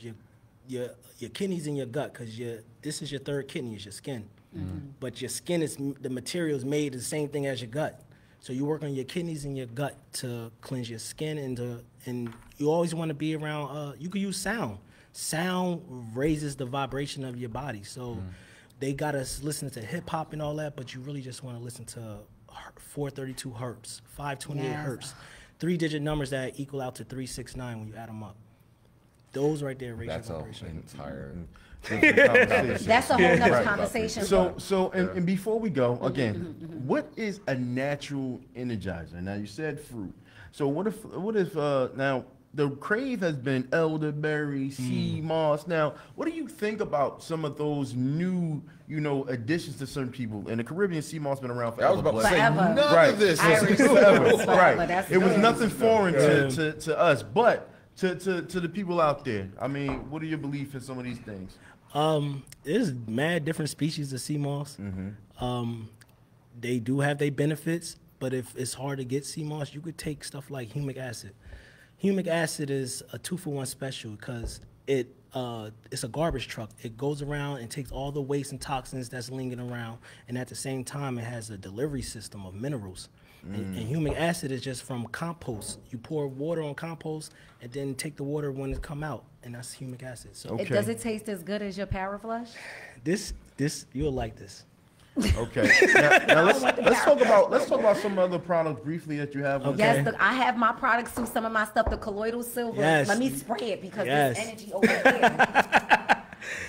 D: your kidney's in your gut, because this is your third kidney, is your skin. But your skin the material is made the same thing as your gut. So you work on your kidneys and your gut to cleanse your skin, and you always want to be around. You can use sound. Sound raises the vibration of your body. So they got us listening to hip hop and all that, but you really just want to listen to 432 hertz, 528
C: Yes.
D: hertz, 3-digit numbers that equal out to 369 when you add them up. Those right there raise
B: That's
D: your
B: an
D: vibration.
B: entire.
C: That's a whole nother
B: Right.
C: conversation.
A: So, and before we go, again, what is a natural energizer? Now, you said fruit. So what if now the crave has been elderberry, sea moss. Now, what do you think about some of those new, additions to certain people? In the Caribbean, sea moss been around forever.
B: I was about to say
C: Forever.
B: none
A: Right.
B: of this.
C: Irish
A: Forever,
C: forever.
A: right.
C: That's
A: It was
C: good.
A: nothing foreign
D: Yeah.
A: to us, but to the people out there. I mean, what are your beliefs in some of these things?
D: There's mad different species of sea moss. They do have their benefits, but if it's hard to get sea moss, you could take stuff like humic acid. Humic acid is a 2-for-1 special because it's a garbage truck. It goes around and takes all the waste and toxins that's lingering around, and at the same time, it has a delivery system of minerals. And humic acid is just from compost. You pour water on compost and then take the water when it come out, and that's humic acid. So
A: Okay.
C: Does it taste as good as your Power Flush?
D: this you'll like this.
A: Okay. Now let's talk about some other products briefly that you have. On the
C: Yes, I have my products too. Some of my stuff, the colloidal silver.
D: Yes.
C: Let me spray it because
D: Yes.
C: there's energy over here.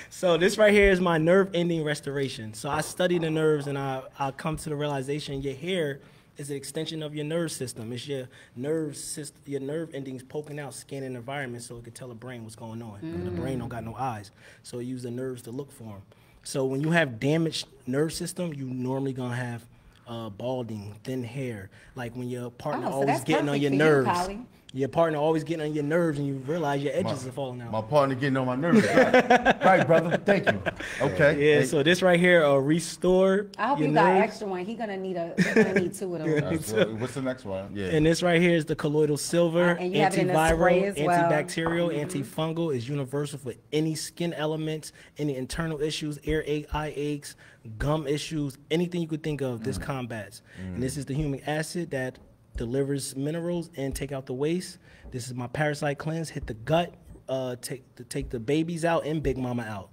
D: So this right here is my nerve ending restoration. So I study the nerves and I come to the realization your hair is an extension of your nerve system. It's your your nerve endings poking out, scanning the environment so it can tell the brain what's going on. The brain don't got no eyes, so it use the nerves to look for them. So when you have damaged nerve system, you normally gonna have balding, thin hair. Like when your partner
C: Oh, so
D: always
C: that's
D: getting on
C: perfect
D: your
C: for you,
D: nerves.
C: Polly.
D: Your partner always getting on your nerves, and you realize your edges are falling out.
A: My partner getting on my nerves. Right, brother. Thank you. Okay.
D: Yeah, so this right here, restore
C: I hope
D: your
C: you got
D: nerves.
C: extra one. He's gonna need two of those.
B: What's the next one?
A: Yeah.
D: And this right here is the colloidal silver,
C: And you have it in a spray
D: antiviral,
C: as well.
D: antibacterial, antifungal. Is universal for any skin elements, any internal issues, earache, eye aches, gum issues, anything you could think of. This combats. And this is the humic acid that delivers minerals and take out the waste. This is my parasite cleanse. Hit the gut, take the babies out and Big Mama out.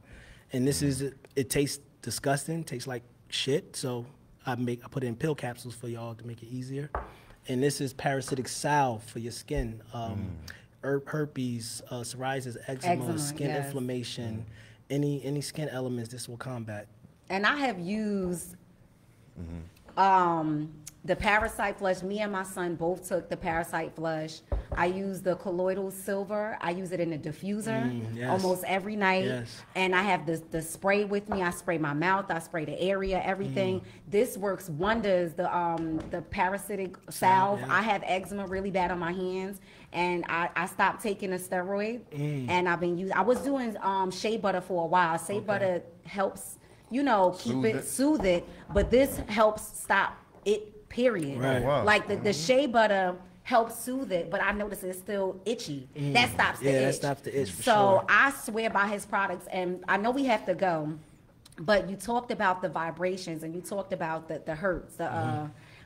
D: And this is it tastes disgusting, tastes like shit. So I put it in pill capsules for y'all to make it easier. And this is parasitic salve for your skin. Herpes, psoriasis, eczema, skin
C: yes.
D: inflammation, any skin elements this will combat.
C: And I have used the parasite flush. Me and my son both took the parasite flush. I use the colloidal silver. I use it in a diffuser
D: yes.
C: almost every night.
D: Yes.
C: And I have the spray with me. I spray my mouth. I spray the area, everything. This works wonders. The parasitic salve.
D: yeah.
C: I have eczema really bad on my hands. And I stopped taking a steroid. And I've been using, I was doing shea butter for a while. Shea butter helps, soothe it. But this helps stop it, period.
D: Right.
A: Oh, wow.
C: Like the shea butter helps soothe it, but I notice it's still itchy. That stops the itch.
D: Yeah, that stops the itch for
C: so
D: sure.
C: I swear by his products, and I know we have to go, but you talked about the vibrations and you talked about the hertz.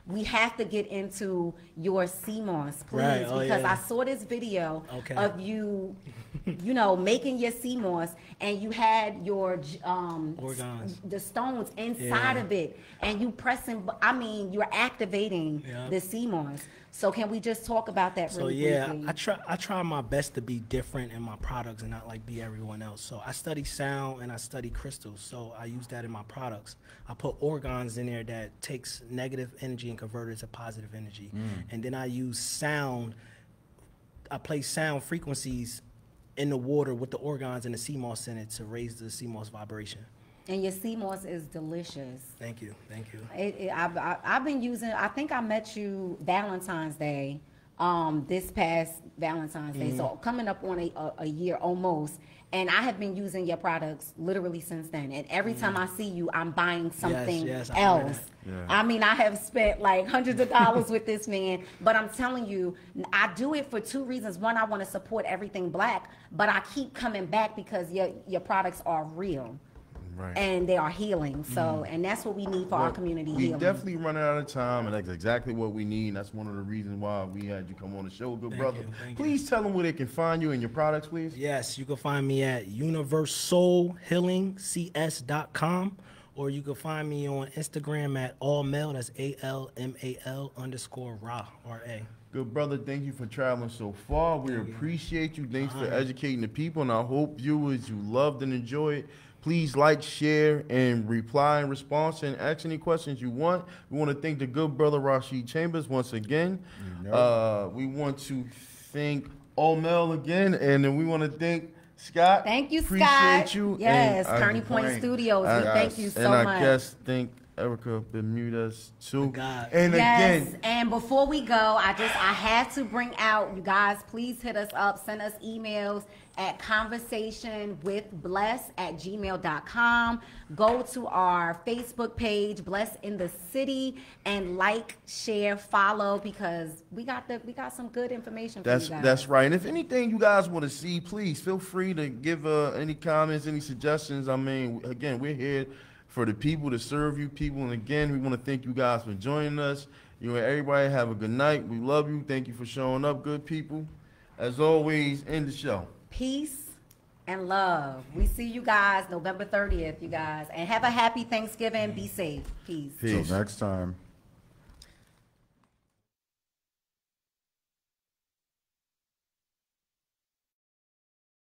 C: We have to get into your CMOS, please,
D: Right. Oh,
C: because
D: yeah.
C: I saw this video
D: Okay.
C: of you, making your CMOS, and you had your
D: Organs.
C: the stones inside
D: Yeah.
C: of it, and you pressing. I mean, you're activating
D: Yeah.
C: the CMOS. So can we just talk about that
D: So
C: really
D: yeah,
C: briefly?
D: I try my best to be different in my products and not like be everyone else. So I study sound and I study crystals. So I use that in my products. I put organs in there that takes negative energy and convert it to positive energy. And then I use sound. I play sound frequencies in the water with the organs and the CMOS in it to raise the CMOS vibration.
C: And your CMOS is delicious.
D: Thank you.
C: I've been using. I think I met you Valentine's Day, this past Valentine's Day. So coming up on a year almost, and I have been using your products literally since then. And every time I see you, I'm buying something
D: yes, I heard
C: else.
D: that.
A: Yeah.
C: I mean, I have spent like hundreds of dollars with this man, but I'm telling you, I do it for two reasons. One, I want to support everything Black, but I keep coming back because your products are real.
A: Right.
C: And they are healing. So, and that's what we need for our community
A: We
C: healing.
A: definitely running out of time, and that's exactly what we need. And that's one of the reasons why we had you come on the show, good brother.
D: Thank you.
A: Please tell them where they can find you and your products, please.
D: Yes, you can find me at universalhealingcs.com, or you can find me on Instagram at Almal. That's ALMAL_Ra, R-A.
A: Good brother, thank you for traveling so far. We appreciate you. Thanks for educating the people, and I hope viewers you loved and enjoyed it. Please like, share, and reply in response, and ask any questions you want. We want to thank the good brother Rashid Chambers once again. We want to thank Almal again, and then we want to thank Scott.
C: Thank you,
A: Appreciate
C: Scott.
A: you.
C: Yes,
A: And
C: Kearney Point Studios. We thank you so
A: and
C: much.
A: I guess thank Erica Bermudez too.
D: God.
A: And
C: Yes,
A: again,
C: and before we go, I have to bring out, you guys, please hit us up, send us emails at conversationwithbless@gmail.com. Go to our Facebook page, Bless in the City, and like, share, follow, because we got some good information for you guys.
A: that's right. And if anything you guys want to see, please feel free to give any comments, any suggestions. I mean, again, we're here for the people, to serve you people. And again, we want to thank you guys for joining us. You and everybody have a good night. We love you. Thank you for showing up, good people. As always, end the show.
C: Peace and love. We see you guys November 30th, you guys. And have a happy Thanksgiving. Be safe. Peace.
A: Peace.
B: Till next time.